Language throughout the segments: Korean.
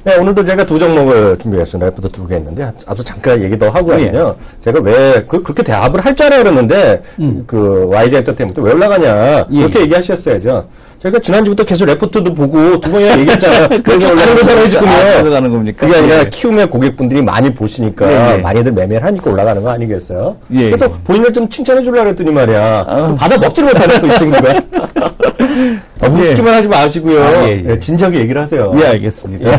네, 오늘도 제가 두 종목을 준비했습니다. 레포트 두 개 했는데, 아주 잠깐 얘기도 하고 하면요. 제가 왜, 그렇게 대합을 할 줄 알아야 그랬는데, YG 엔터테인먼트 왜 올라가냐. 그렇게 얘기하셨어야죠. 제가 지난주부터 계속 레포트도 보고 두 번이나 얘기했잖아요. 그래서 올라가는 거잖아요, 지금요. 그래서 가는 겁니까? 그게 아니라 키움의 고객분들이 많이 보시니까, 많이들 매매를 하니까 올라가는 거 아니겠어요? 그래서 본인을 좀 칭찬해 주려고 했더니 말이야. 받아 먹지를 못하네, 또 이 친구가. 웃기만 하지 마시고요. 진지하게 얘기를 하세요. 예, 알겠습니다.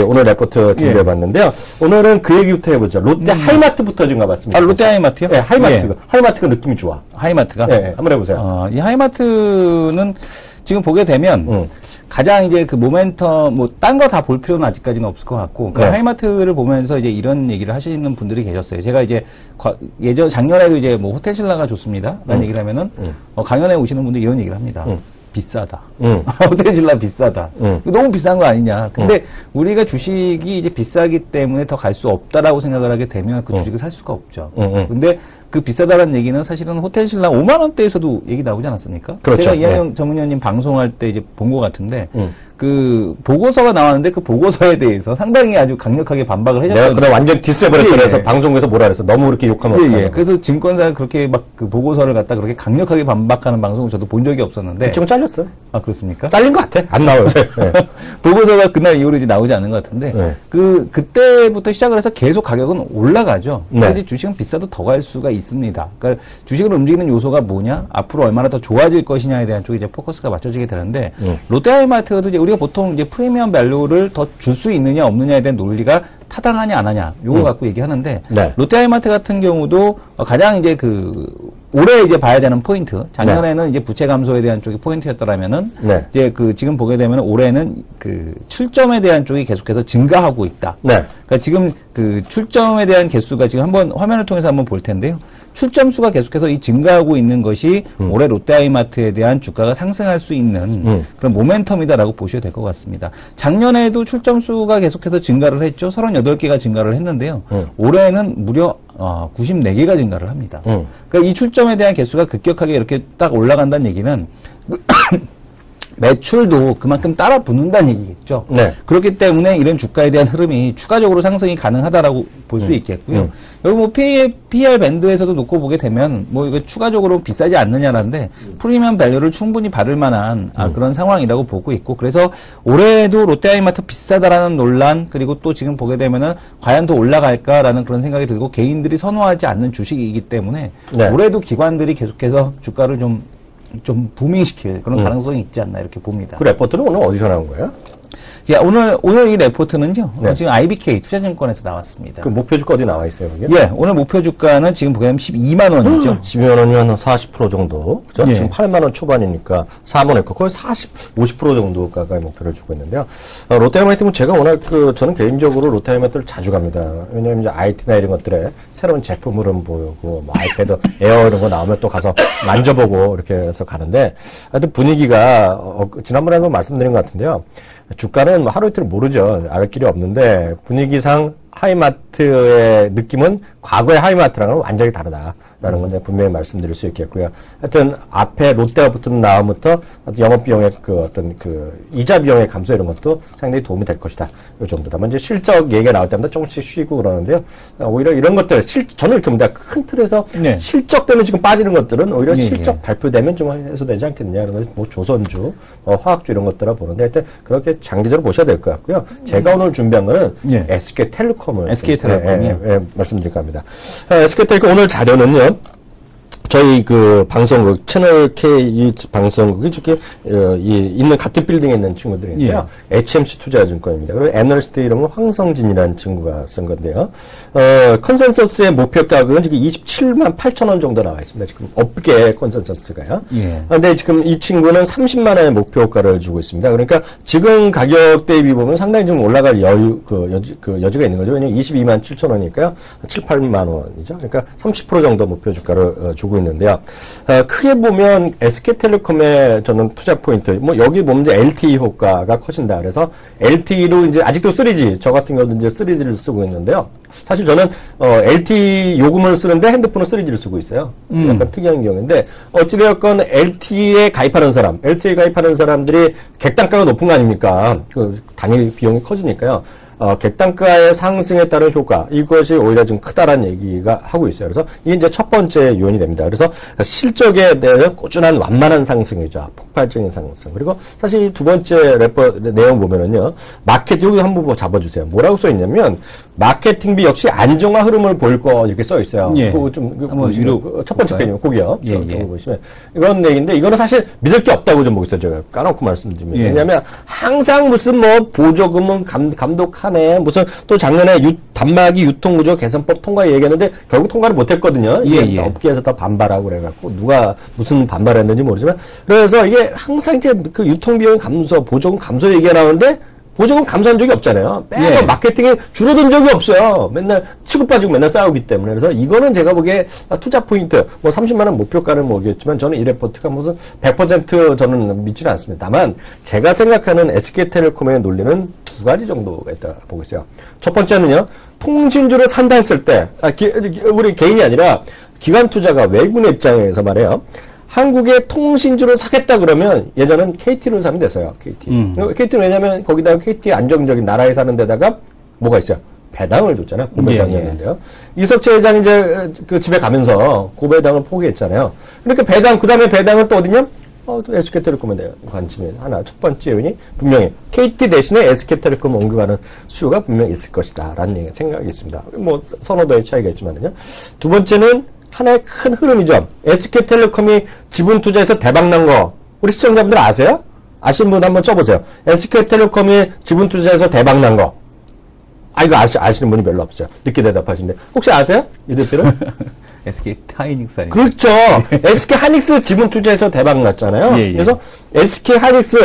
오늘 레포트 준비해봤는데요. 오늘은 그 얘기부터 해보죠. 롯데 하이마트부터 좀 가봤습니다. 아, 롯데 하이마트요? 네, 하이마트가. 하이마트가 느낌이 좋아. 하이마트가? 네, 한번 해보세요. 이 하이마트는 지금 보게 되면, 가장 이제 그 모멘텀, 딴 거 다 볼 필요는 아직까지는 없을 것 같고, 그 하이마트를 보면서 이제 이런 얘기를 하시는 분들이 계셨어요. 제가 이제, 작년에도 이제 호텔신라가 좋습니다. 라는 얘기를 하면은, 강연에 오시는 분들이 이런 얘기를 합니다. 비싸다. 호텔신라 비싸다. 너무 비싼 거 아니냐. 근데 우리가 주식이 이제 비싸기 때문에 더 갈 수 없다라고 생각을 하게 되면 그 주식을 살 수가 없죠. 근데 그 비싸다라는 얘기는 사실은 호텔신라 5만 원대에서도 얘기 나오지 않았습니까? 그렇죠. 제가 이하영 전문위원님 방송할 때 이제 본 것 같은데 그 보고서가 나왔는데 그 보고서에 대해서 상당히 아주 강력하게 반박을 해줬거든요. 내가 그럼 완전 디스해버렸더래서 방송에서 뭐라 그랬어? 너무 그렇게 욕하면 그래서 증권사가 그렇게 막 그 보고서를 갖다 그렇게 강력하게 반박하는 방송을 저도 본 적이 없었는데. 지금 잘렸어요. 아, 그렇습니까? 잘린 것 같아. 안 나와요. 보고서가 그날 이후로 이제 나오지 않은 것 같은데. 그때부터 시작을 해서 계속 가격은 올라가죠. 근데 주식은 비싸도 더 갈 수가 있습니다. 그러니까 주식을 움직이는 요소가 뭐냐? 앞으로 얼마나 더 좋아질 것이냐에 대한 쪽에 이제 포커스가 맞춰지게 되는데. 롯데하이마트도 이제 우리가 보통 이제 프리미엄 밸류를 더 줄 수 있느냐 없느냐에 대한 논리가 타당하냐 안 하냐 요거 갖고 얘기하는데 롯데하이마트 같은 경우도 가장 이제 올해 이제 봐야 되는 포인트 작년에는 이제 부채 감소에 대한 쪽이 포인트였더라면은 이제 지금 보게 되면 올해는 출점에 대한 쪽이 계속해서 증가하고 있다. 그러니까 지금 출점에 대한 개수가 지금 한번 화면을 통해서 한번 볼 텐데요. 출점 수가 계속해서 증가하고 있는 것이 올해 롯데하이마트에 대한 주가가 상승할 수 있는 그런 모멘텀이다라고 보셔야 될 것 같습니다. 작년에도 출점 수가 계속해서 증가를 했죠. 38개가 증가를 했는데요. 올해는 무려 94개가 증가를 합니다. 그러니까 이 출점에 대한 개수가 급격하게 이렇게 딱 올라간다는 얘기는 매출도 그만큼 따라 붙는다는 얘기겠죠. 그렇기 때문에 이런 주가에 대한 흐름이 추가적으로 상승이 가능하다라고 볼 수 있겠고요. 여기 PER 밴드에서도 놓고 보게 되면 이거 추가적으로 비싸지 않느냐라는데 프리미엄 밸류를 충분히 받을 만한 그런 상황이라고 보고 있고 그래서 올해도 롯데하이마트 비싸다라는 논란 그리고 또 지금 보게 되면은 과연 더 올라갈까라는 그런 생각이 들고 개인들이 선호하지 않는 주식이기 때문에 올해도 기관들이 계속해서 주가를 좀 부밍시킬 그런 가능성이 있지 않나 이렇게 봅니다. 그 레포트는 오늘 어디서 나온 거예요? 예, 오늘 이 레포트는요. 지금 IBK 투자증권에서 나왔습니다. 그 목표 주가 어디 나와 있어요, 그게? 예, 오늘 목표 주가는 지금 보게 되면 12만 원이죠. 12만 원이면 40% 정도. 그죠? 지금 8만 원 초반이니까 4번 했고 거의 50% 정도 가까이 목표를 주고 있는데요. 롯데하이마트는 제가 워낙 저는 개인적으로 롯데하이마트를 자주 갑니다. 왜냐면 이제 IT나 이런 것들에 새로운 제품으로는 보이고 아이패드 에어 이런 거 나오면 또 가서 만져보고 이렇게 해서 가는데 하여튼 분위기가 지난번에 한번 말씀드린 것 같은데요. 주가는 하루 이틀 모르죠. 알 길이 없는데 분위기상 하이마트의 느낌은 과거의 하이마트랑은 완전히 다르다라는 건데 분명히 말씀드릴 수 있겠고요. 하여튼 앞에 롯데가 붙은 다음부터 영업 비용의 이자 비용의 감소 이런 것도 상당히 도움이 될 것이다. 이 정도다. 먼저 실적 얘기가 나올 때마다 조금씩 쉬고 그러는데요. 오히려 이런 것들 저는 이렇게 봅니다. 큰 틀에서 실적 때문에 지금 빠지는 것들은 오히려 실적 발표되면 좀 해소되지 않겠느냐. 이런 거 조선주, 화학주 이런 것들을 보는데 하여튼 그렇게 장기적으로 보셔야 될 것 같고요. 제가 오늘 준비한 거는 SK텔레콤을 말씀드릴까 합니다. SK텔레콤 오늘 자료는요. 저희 방송국 채널 K 이 방송국이 저기 있는 같은 빌딩에 있는 친구들인데요. HMC 투자증권입니다. 그리고 애널리스트 이름은 황성진이라는 친구가 쓴 건데요. 컨센서스의 목표 가격은 지금 27만 8천 원 정도 나와 있습니다. 지금 업계 컨센서스가요. 그런데 지금 이 친구는 30만 원의 목표가를 주고 있습니다. 그러니까 지금 가격 대비 보면 상당히 좀 올라갈 여지가 있는 거죠. 왜냐면 22만 7천 원이니까요. 7, 8만 원이죠. 그러니까 30% 정도 목표 주가를 주고 있는 있는데요. 크게 보면 SK텔레콤의 저는 투자 포인트, 뭐 여기 보면 이제 LTE 효과가 커진다. 그래서 LTE로 이제 아직도 3G, 저 같은 경우도 이제 3G를 쓰고 있는데요. 사실 저는 LTE 요금을 쓰는데 핸드폰은 3G를 쓰고 있어요. 약간 특이한 경우인데 어찌되었건 LTE에 가입하는 사람들이 객단가가 높은 거 아닙니까? 당연히 비용이 커지니까요. 객단가의 상승에 따른 효과, 이것이 오히려 좀 크다라는 얘기가 하고 있어요. 그래서 이게 이제 첫 번째 요인이 됩니다. 그래서 실적에 대한 꾸준한 완만한 상승이죠. 폭발적인 상승. 그리고 사실 두 번째 내용 보면은요, 마케팅, 여기 한번 잡아주세요. 뭐라고 써있냐면, 마케팅비 역시 안정화 흐름을 보일 거, 이렇게 써있어요. 예. 그거 좀, 첫 번째 페이지, 거기요. 예, 보시면. 이런 얘기인데, 이거는 사실 믿을 게 없다고 좀 보겠어요. 제가 까놓고 말씀드리면. 예. 왜냐면, 항상 무슨 보조금은 감독하네. 무슨 또 작년에 단말기 유통구조 개선법 통과 얘기했는데 결국 통과를 못했거든요. 이게 업계에서 다 반발하고 그래갖고 누가 무슨 반발했는지 모르지만 그래서 이게 항상 이제 그 유통비용 감소, 보조금 감소 얘기가 나오는데 보조금 감소한 적이 없잖아요. 매번 마케팅에 줄어든 적이 없어요. 맨날 치고 빠지고 맨날 싸우기 때문에. 그래서 이거는 제가 보기에 투자 포인트, 뭐 30만 원 목표가는 모르겠지만 저는 이 레포트가 무슨 100% 저는 믿지는 않습니다. 다만 제가 생각하는 SK텔레콤의 논리는 두 가지 정도가 있다 보고 있어요. 첫 번째는요, 통신주를 산다 했을 때, 우리 개인이 아니라 기관 투자가 외국인의 입장에서 말해요. 한국의 통신주를 사겠다 그러면 예전엔 KT를 사면 됐어요. KT는 왜냐면 거기다가 KT 안정적인 나라에 사는 데다가 뭐가 있어요? 배당을 줬잖아요. 고배당이었는데요. 이석채 회장이 이제 그 집에 가면서 고배당을 포기했잖아요. 그러니까 그 다음에 배당은 또 어디냐? 또 SK텔레콤에 대한 관심이 하나. 첫 번째 요인이 분명히 KT 대신에 SK텔레콤 옮겨가는 수요가 분명히 있을 것이다. 라는 생각이 있습니다. 뭐 선호도의 차이가 있지만요. 두 번째는 하나의 큰 흐름이죠. SK텔레콤이 지분 투자에서 대박난 거. 우리 시청자분들 아세요? 아시는 분 한번 써보세요. SK텔레콤이 지분 투자에서 대박난 거. 이거 아시는 분이 별로 없어요. 늦게 대답하시는데. 혹시 아세요? 이들들은? SK 하이닉스 아니에요? 그렇죠. SK 하이닉스 지분 투자에서 대박 났잖아요. 그래서 SK 하이닉스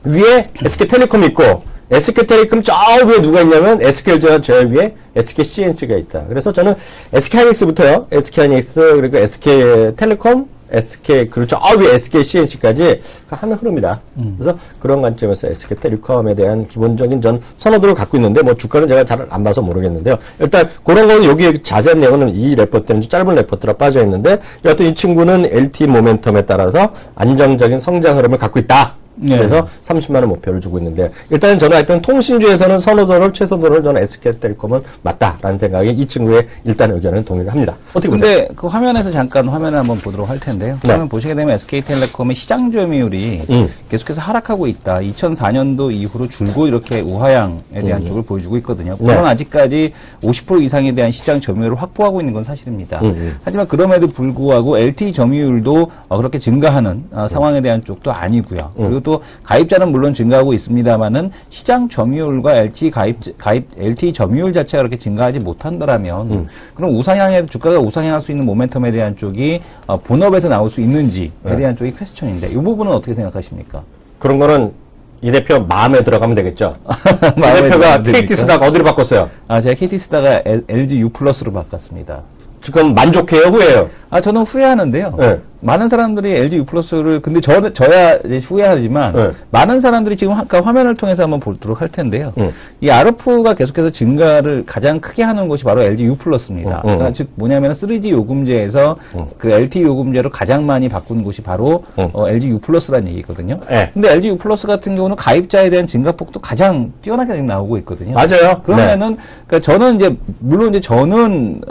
위에 SK텔레콤이 있고, SK텔레콤 저 위에 누가 있냐면 SK텔레콤 저 위에 SK CNC가 있다. 그래서 저는 SK 하이닉스부터요. SK 하이닉스 그리고 SK텔레콤, SK 그리고 저 위에 SK CNC까지 하는 흐름이다. 그래서 그런 관점에서 SK텔레콤에 대한 기본적인 전 선호도를 갖고 있는데 뭐 주가는 제가 잘 안 봐서 모르겠는데요. 일단 그런 거는 여기 자세한 내용은 이 레포트는 짧은 레포트라 빠져 있는데 여하튼 이 친구는 LTE 모멘텀에 따라서 안정적인 성장 흐름을 갖고 있다. 그래서 30만 원 목표를 주고 있는데 일단은 저는 하여튼 통신주에서는 최선도를 저는 SK텔레콤은 맞다라는 생각에 이 친구의 일단 의견은 동의를 합니다. 어떻게 보세요? 근데 그 화면에서 잠깐 화면을 한번 보도록 할 텐데요. 화면 보시게 되면 SK텔레콤의 시장 점유율이 계속해서 하락하고 있다. 2004년도 이후로 줄곧 이렇게 우하향에 대한 쪽을 보여주고 있거든요. 물론 아직까지 50% 이상에 대한 시장 점유율을 확보하고 있는 건 사실입니다. 하지만 그럼에도 불구하고 LTE 점유율도 그렇게 증가하는 상황에 대한 쪽도 아니고요. 그리고 또 가입자는 물론 증가하고 있습니다만은 시장 점유율과 LTE 점유율 자체가 그렇게 증가하지 못한다라면 그럼 주가가 우상향할 수 있는 모멘텀에 대한 쪽이 본업에서 나올 수 있는지에 대한 쪽이 퀘스천인데 이 부분은 어떻게 생각하십니까? 그런 거는 이 대표 마음에 들어가면 되겠죠. 이 대표가 KT 쓰다가 어디로 바꿨어요? 제가 KT 쓰다가 LG U 플러스로 바꿨습니다. 지금 만족해요, 후회해요? 저는 후회하는데요. 많은 사람들이 LG U 플러스를 근데 저야 이제 후회하지만 많은 사람들이 지금 아까 화면을 통해서 한번 보도록 할 텐데요. 이 ARP가 계속해서 증가를 가장 크게 하는 것이 바로 LG U 플러스입니다. 그러니까 즉 뭐냐면 3G 요금제에서 그 LTE 요금제로 가장 많이 바꾼 곳이 바로 LG U 플러스라는 얘기거든요. 근데 LG U 플러스 같은 경우는 가입자에 대한 증가폭도 가장 뛰어나게 나오고 있거든요. 맞아요. 그러면은 그러니까 저는 이제 물론 이제 저는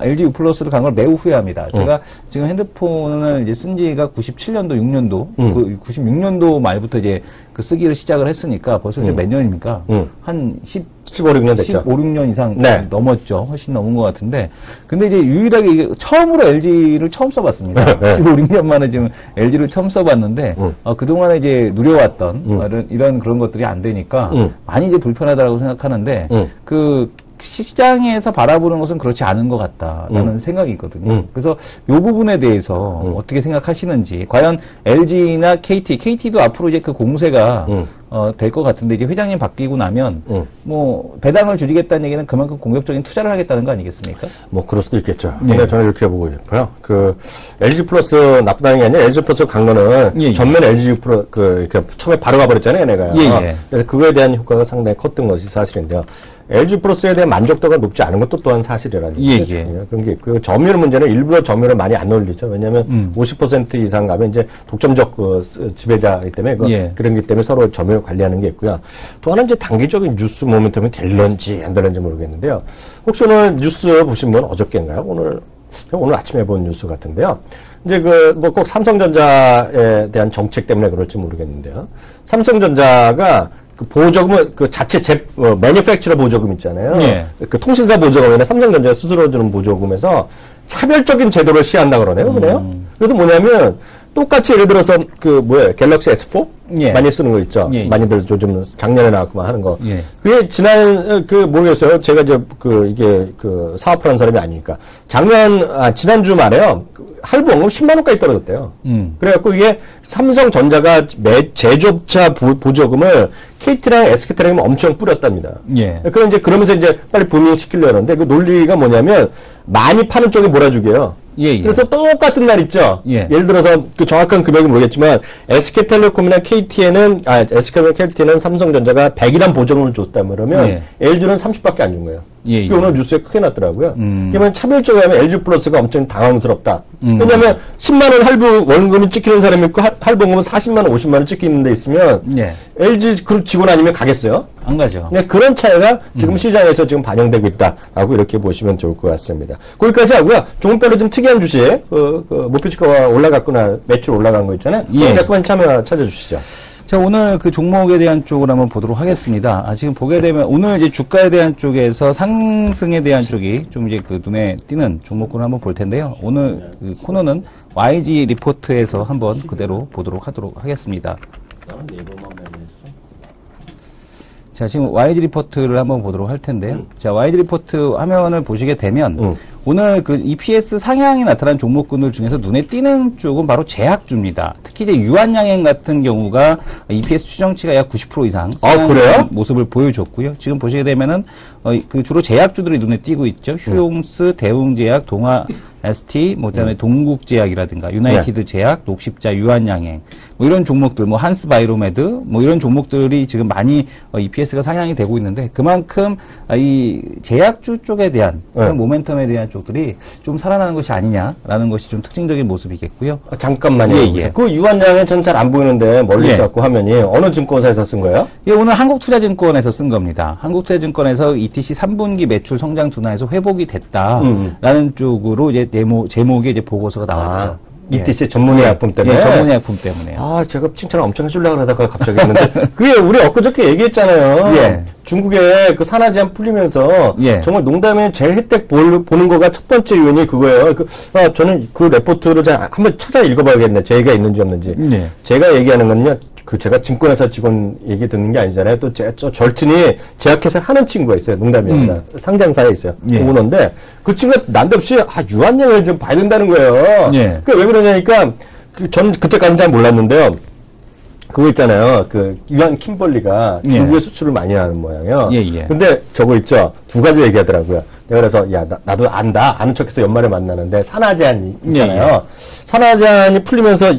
LG U 플러스를 간 걸 매우 후회합니다. 제가 지금 핸드폰을 이제 쓴 지가 97년도, 6년도, 96년도 말부터 이제 그 쓰기를 시작을 했으니까 벌써 이제 몇 년입니까? 한 15, 16년 됐죠. 15, 16년 이상 넘었죠. 훨씬 넘은 것 같은데. 근데 이제 유일하게 이게 처음으로 LG를 처음 써봤습니다. 15, 16년 만에 지금 LG를 처음 써봤는데, 그동안에 이제 누려왔던 이런 그런 것들이 안 되니까 많이 이제 불편하다고 생각하는데, 시장에서 바라보는 것은 그렇지 않은 것 같다라는 생각이 있거든요. 그래서 이 부분에 대해서 어떻게 생각하시는지, 과연 LG나 KT도 앞으로 이제 그 공세가 될 것 같은데 이게 회장님 바뀌고 나면 뭐 배당을 줄이겠다는 얘기는 그만큼 공격적인 투자를 하겠다는 거 아니겠습니까? 뭐 그럴 수도 있겠죠. 근데 저는 이렇게 보고 있고요. 그 LG 플러스 나쁘다는 게 아니라 LG 플러스 간 거는 전면 LG 플러스 처음에 바로 가버렸잖아요, 내가요. 그래서 그거에 대한 효과가 상당히 컸던 것이 사실인데요. LG 플러스에 대한 만족도가 높지 않은 것도 또한 사실이라는 거죠. 그런 게 있고요. 점유율 문제는 일부러 점유율을 많이 안 올리죠. 왜냐하면 50% 이상 가면 이제 독점적 지배자이기 때문에 그런 게 때문에 서로 점유율 관리하는 게 있고요. 또 하나 이제 단기적인 뉴스 모멘텀이 될런지 안 될런지 모르겠는데요. 혹시 오늘 뉴스 보신 분 어저께인가요? 오늘 아침에 본 뉴스 같은데요. 이제 뭐 꼭 삼성전자에 대한 정책 때문에 그럴지 모르겠는데요. 삼성전자가 그 보조금은 그 자체 매니팩처러 보조금 있잖아요. 그 통신사 보조금이나 삼성전자 스스로 주는 보조금에서 차별적인 제도를 시행한다 그러네요. 그래서 뭐냐면 똑같이 예를 들어서 갤럭시 S4 많이 쓰는 거 있죠. 많이들 요즘 작년에 나왔구만 하는 거. 그게 모르겠어요. 제가 이제 이게 사업을 하는 사람이 아니니까. 지난주 말에요. 할부원금 10만 원까지 떨어졌대요. 그래갖고 이게 삼성전자가 제조업자 보조금을 KT랑 SK텔레콤이 엄청 뿌렸답니다. 그러면서 이제 빨리 부민시키려고 하는데 그 논리가 뭐냐면 많이 파는 쪽에 몰아주게요. 그래서 똑같은 날 있죠. 예를 들어서 그 정확한 금액은 모르겠지만 SK텔레콤이나 KT는 삼성전자가 100이란 보조금을 줬다면 그러면 LG는 30밖에 안 준 거예요. 그게 오늘 뉴스에 크게 났더라고요. 그러면 차별적으로 하면 LG 플러스가 엄청 당황스럽다. 왜냐하면 10만 원 할부 원금이 찍히는 사람이 있고 할부원금은 40만 원, 50만 원 찍히는 데 있으면 LG 그 직원 아니면 가겠어요? 안 가죠. 그런 차이가 지금 시장에서 지금 반영되고 있다라고 이렇게 보시면 좋을 것 같습니다. 거기까지 하고요. 종목별로 좀 특이한 주식, 목표주가가 올라갔거나 매출 올라간 거 있잖아요. 몇 번 찾아주시죠. 자, 오늘 그 종목에 대한 쪽을 한번 보도록 하겠습니다. 지금 보게 되면 오늘 이제 주가에 대한 쪽에서 상승에 대한 쪽이 좀 이제 눈에 띄는 종목군을 한번 볼 텐데요. 오늘 그 코너는 YG 리포트에서 한번 그대로 보도록 하겠습니다. 자, 지금 YG 리포트를 한번 보도록 할 텐데요. 자, YG 리포트 화면을 보시게 되면 오늘 그 EPS 상향이 나타난 종목군들 중에서 눈에 띄는 쪽은 바로 제약주입니다. 특히 이제 유한양행 같은 경우가 EPS 추정치가 약 90% 이상 그래요? 모습을 보여줬고요. 지금 보시게 되면은 그 주로 제약주들이 눈에 띄고 있죠. 휴용스, 대웅제약, 동아 ST, 그다음에 동국제약이라든가 유나이티드 제약, 녹십자, 유한양행 이런 종목들, 한스바이로메드 이런 종목들이 지금 많이 EPS가 상향이 되고 있는데 그만큼 이 제약주 쪽에 대한 그런 모멘텀에 대한 쪽들이 좀 살아나는 것이 아니냐라는 것이 좀 특징적인 모습이겠고요. 잠깐만요. 그 유한양행 전 잘 안 보이는데 멀리서 갖고 화면이 어느 증권사에서 쓴 거예요? 오늘 한국투자증권에서 쓴 겁니다. 한국투자증권에서 ETC 3분기 매출 성장 둔화에서 회복이 됐다라는 쪽으로 이제 제목의 이제 보고서가 나왔죠. ETC 전문의약품 때문에? 전문의약품 때문에요. 제가 칭찬을 엄청 해주려고 하다가 갑자기 했는데, 그게 우리 엊그저께 얘기했잖아요. 중국에 그 산화 제한 풀리면서, 정말 농담에 제일 혜택 보는 거가 첫 번째 요인이 그거예요. 저는 그 레포트를 한번 찾아 읽어봐야겠네. 제가 있는지 없는지. 제가 얘기하는 건요, 제가 증권회사 직원 얘기 듣는 게 아니잖아요. 또 절친이 제약회사 하는 친구가 있어요. 농담이야. 상장사에 있어요. 오너인데 그 친구가 난데없이 유한양을 좀 봐야 된다는 거예요. 그게 왜 그러냐니까 전 그때까지는 잘 몰랐는데요. 그거 있잖아요. 유한 킴벌리가 중국에 수출을 많이 하는 모양이에요. 근데 저거 있죠. 두 가지 얘기하더라고요. 내가 그래서 나도 안다. 아는 척해서 연말에 만나는데 산화 제한이 있잖아요. 산화 제한이 풀리면서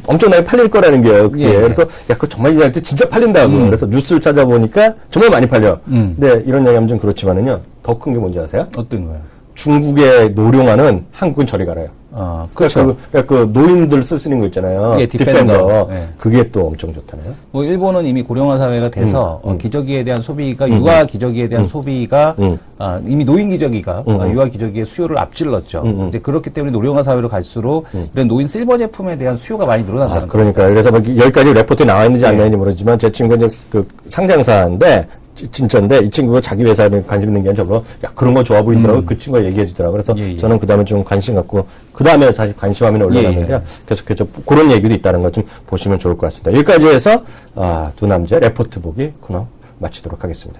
엄청나게 팔릴 거라는 게요. 그게. 그래서 그거 정말 이제한테 진짜 팔린다고. 그래서 뉴스를 찾아보니까 정말 많이 팔려. 근데 이런 얘기하면 좀 그렇지만은요. 더 큰 게 뭔지 아세요? 어떤 거요? 중국에 노령하는 한국은 저리 가라요. 그렇죠. 그 노인들 쓰는 거 있잖아요. 디펜더. 그게 또 엄청 좋다네요. 일본은 이미 고령화 사회가 돼서 기저귀에 대한 소비가 유아 기저귀에 대한 소비가 이미 노인 기저귀가 유아 기저귀의 수요를 앞질렀죠. 이제 그렇기 때문에 노령화 사회로 갈수록 이런 노인 실버 제품에 대한 수요가 많이 늘어난다는 거예요. 그러니까 그래서 여기까지 레포트에 나와 있는지 안 나와 있는지 모르지만 제 친구가 이제 상장사인데 진짜인데 이 친구가 자기 회사에 관심 있는 게 아니라 저보고 그런 거 좋아 보이더라고. 그 친구가 얘기해 주더라고. 그래서 저는 그 다음에 좀 관심 갖고 그 다음에 사실 관심 화면에 올라갔는데요. 계속해서 그런 얘기도 있다는 거 좀 보시면 좋을 것 같습니다. 여기까지 해서 두 남자 레포트 보기 코너 마치도록 하겠습니다.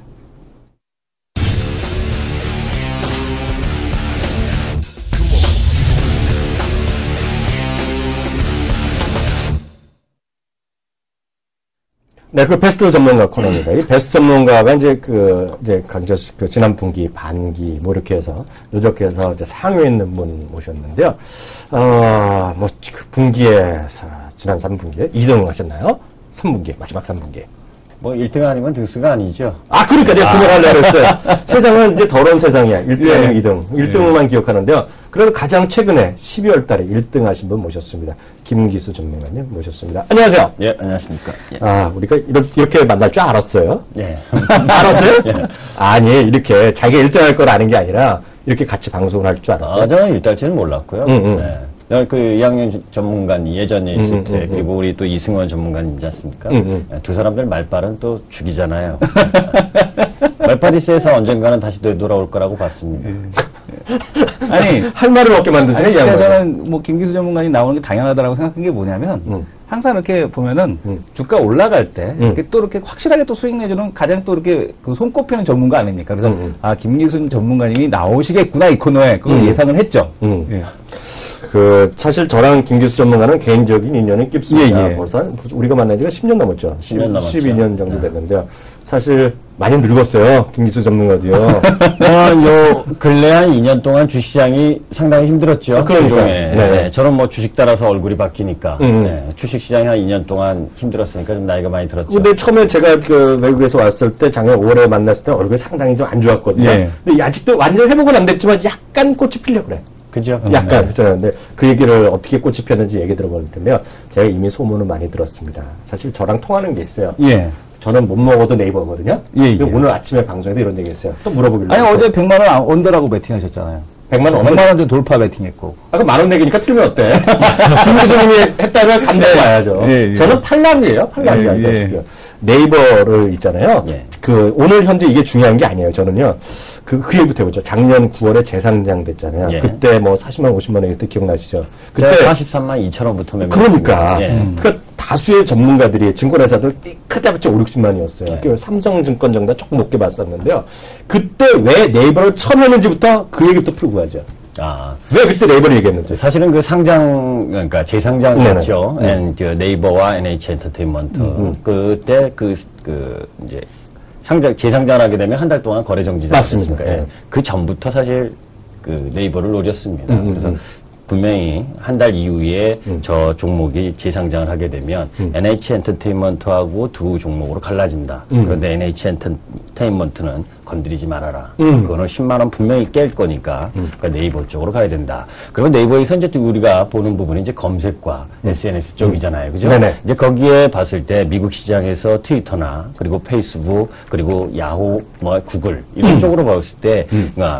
네, 그 베스트 전문가 코너입니다. 이 베스트 전문가가 이제 지난 분기, 반기, 뭐 이렇게 해서, 누적해서 이제 상위에 있는 분 모셨는데요. 그 분기에, 지난 3분기에 2등 하셨나요? 3분기, 마지막 3분기에. 뭐 1등 아니면 등수가 아니죠. 그러니까 내가 그걸 하려고 했어요. 세상은 이제 더러운 세상이야. 1등 아니면 2등. 1등만 기억하는데요. 그래도 가장 최근에 12월 달에 1등 하신 분 모셨습니다. 김기수 전문가님 모셨습니다. 안녕하세요. 예, 안녕하십니까. 예. 우리가 이렇게 만날 줄 알았어요? 예. 알았어요? 예. 아니, 이렇게 자기가 1등 할 걸 아는 게 아니라 이렇게 같이 방송을 할 줄 알았어요? 저는 1달치는 몰랐고요. 네. 그 이학년 전문가님 예전에 있을 때, 그리고 우리 또 이승원 전문가님이지 않습니까? 두 사람들 말빨은 또 죽이잖아요. 말빨이 세서 언젠가는 다시 되돌아올 거라고 봤습니다. 아니, 할 말을 없게 만드세요. 저는 뭐 김기수 전문가님 나오는 게 당연하다라고 생각한 게 뭐냐면, 항상 이렇게 보면은 주가 올라갈 때 이렇게 또 이렇게 확실하게 또 수익 내주는 가장 또 이렇게 그 손꼽히는 전문가 아닙니까? 그래서 김기수 전문가님이 나오시겠구나 이 코너에 그걸 예상을 했죠. 예. 사실 저랑 김기수 전문가는 개인적인 인연이 깊습니다. 벌써 우리가 만난 지가 10년 넘었죠. 10년 넘었죠. 12년 정도 됐는데요. 사실 많이 늙었어요. 김기수 전문가도요. 요 근래 한 2년 동안 주시장이 상당히 힘들었죠. 그러니까요. 네. 저는 뭐 주식 따라서 얼굴이 바뀌니까. 네. 주식 시장이 한 2년 동안 힘들었으니까 좀 나이가 많이 들었죠. 근데 처음에 제가 외국에서 왔을 때 작년 5월에 만났을 때 얼굴이 상당히 좀 안 좋았거든요. 예. 근데 아직도 완전 회복은 안 됐지만 약간 꽃이 피려고 그래. 그죠? 약간. 근데 그 얘기를 어떻게 꽃이 폈는지 얘기 들어볼 텐데요. 제가 이미 소문은 많이 들었습니다. 사실 저랑 통하는 게 있어요. 예. 저는 못 먹어도 네이버거든요. 예. 오늘 아침에 방송에도 이런 얘기 했어요. 또 물어보길래. 아니, 어제 100만 원 언더라고 베팅하셨잖아요. 100만 원? 100만 원 돌파 베팅했고. 그럼 만원 내기니까 틀리면 어때? 김 교수님이 했다면 감당해 봐야죠. 예. 저는 팔락이에요. 팔락이 아니고. 네이버를 있잖아요. 예. 오늘 현재 이게 중요한 게 아니에요. 저는요. 그 얘기부터 해보죠. 작년 9월에 재상장 됐잖아요. 예. 그때 뭐 40만, 50만 원 그때 기억나시죠? 그때 43만 2천 원부터 매매. 그러니까. 예. 그러니까 다수의 전문가들이 증권회사들 크다봤자 5, 60만이었어요. 예. 삼성증권 정도 조금 높게 봤었는데요. 그때 왜 네이버를 처음 했는지부터 그 얘기부터 풀고 가죠. 왜 그때 네이버를 얘기했는지. 사실은 그 그러니까 재상장이었죠. 네이버와 NH 엔터테인먼트. 그때 이제 재상장을 하게 되면 한 달 동안 거래 정지지 않습니까? 맞습니다. 예. 그 전부터 사실 네이버를 노렸습니다. 그래서 분명히 한 달 이후에 저 종목이 재상장을 하게 되면 NH 엔터테인먼트하고 두 종목으로 갈라진다. 그런데 NH 엔터테인먼트는 건드리지 말아라. 그거는 10만 원 분명히 깰 거니까 그러니까 네이버 쪽으로 가야 된다. 그리고 네이버에서 이제 또 우리가 보는 부분이 이제 검색과 SNS 쪽이잖아요. 그죠? 네네. 이제 거기에 봤을 때 미국 시장에서 트위터나 그리고 페이스북 그리고 야후 구글 이런 쪽으로 봤을 때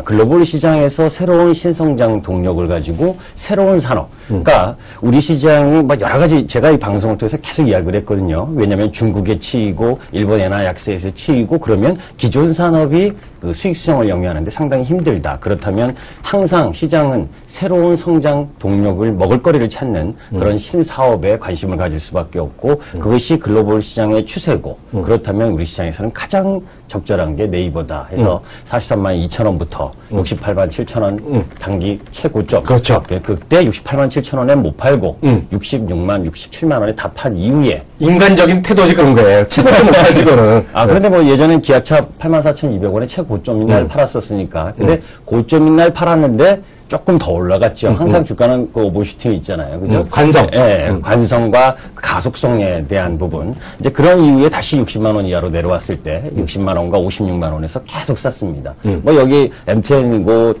글로벌 시장에서 새로운 신성장 동력을 가지고 새로운 산업. 그러니까 우리 시장이 여러 가지 제가 이 방송을 통해서 계속 이야기를 했거든요. 왜냐하면 중국에 치이고 일본 엔화 약세에서 치이고 그러면 기존 산업이 그 수익성을 영위하는데 상당히 힘들다. 그렇다면 항상 시장은 새로운 성장 동력을 먹을거리를 찾는 그런 신사업에 관심을 가질 수밖에 없고 그것이 글로벌 시장의 추세고 그렇다면 우리 시장에서는 가장 적절한 게 네이버다 해서 43만 2천 원부터 68만 7천 원 단기 최고점. 그렇죠. 그때 68만 7천 원에 못 팔고 66만 67만 원에 다 판 이후에 인간적인 태도지 그런 거예요. 최고점 못 팔지 그거는. 그런데 뭐 예전엔 기아차 84,200원에 최고점인 날 팔았었으니까. 근데 고점인 날 팔았는데 조금 더 올라갔죠. 항상 주가는 그 오버슈팅이 있잖아요. 그죠? 관성. 예, 관성과 가속성에 대한 부분. 이제 그런 이후에 다시 60만 원 이하로 내려왔을 때 60만 원과 56만 원에서 계속 쌌습니다. 뭐 여기 MTN이고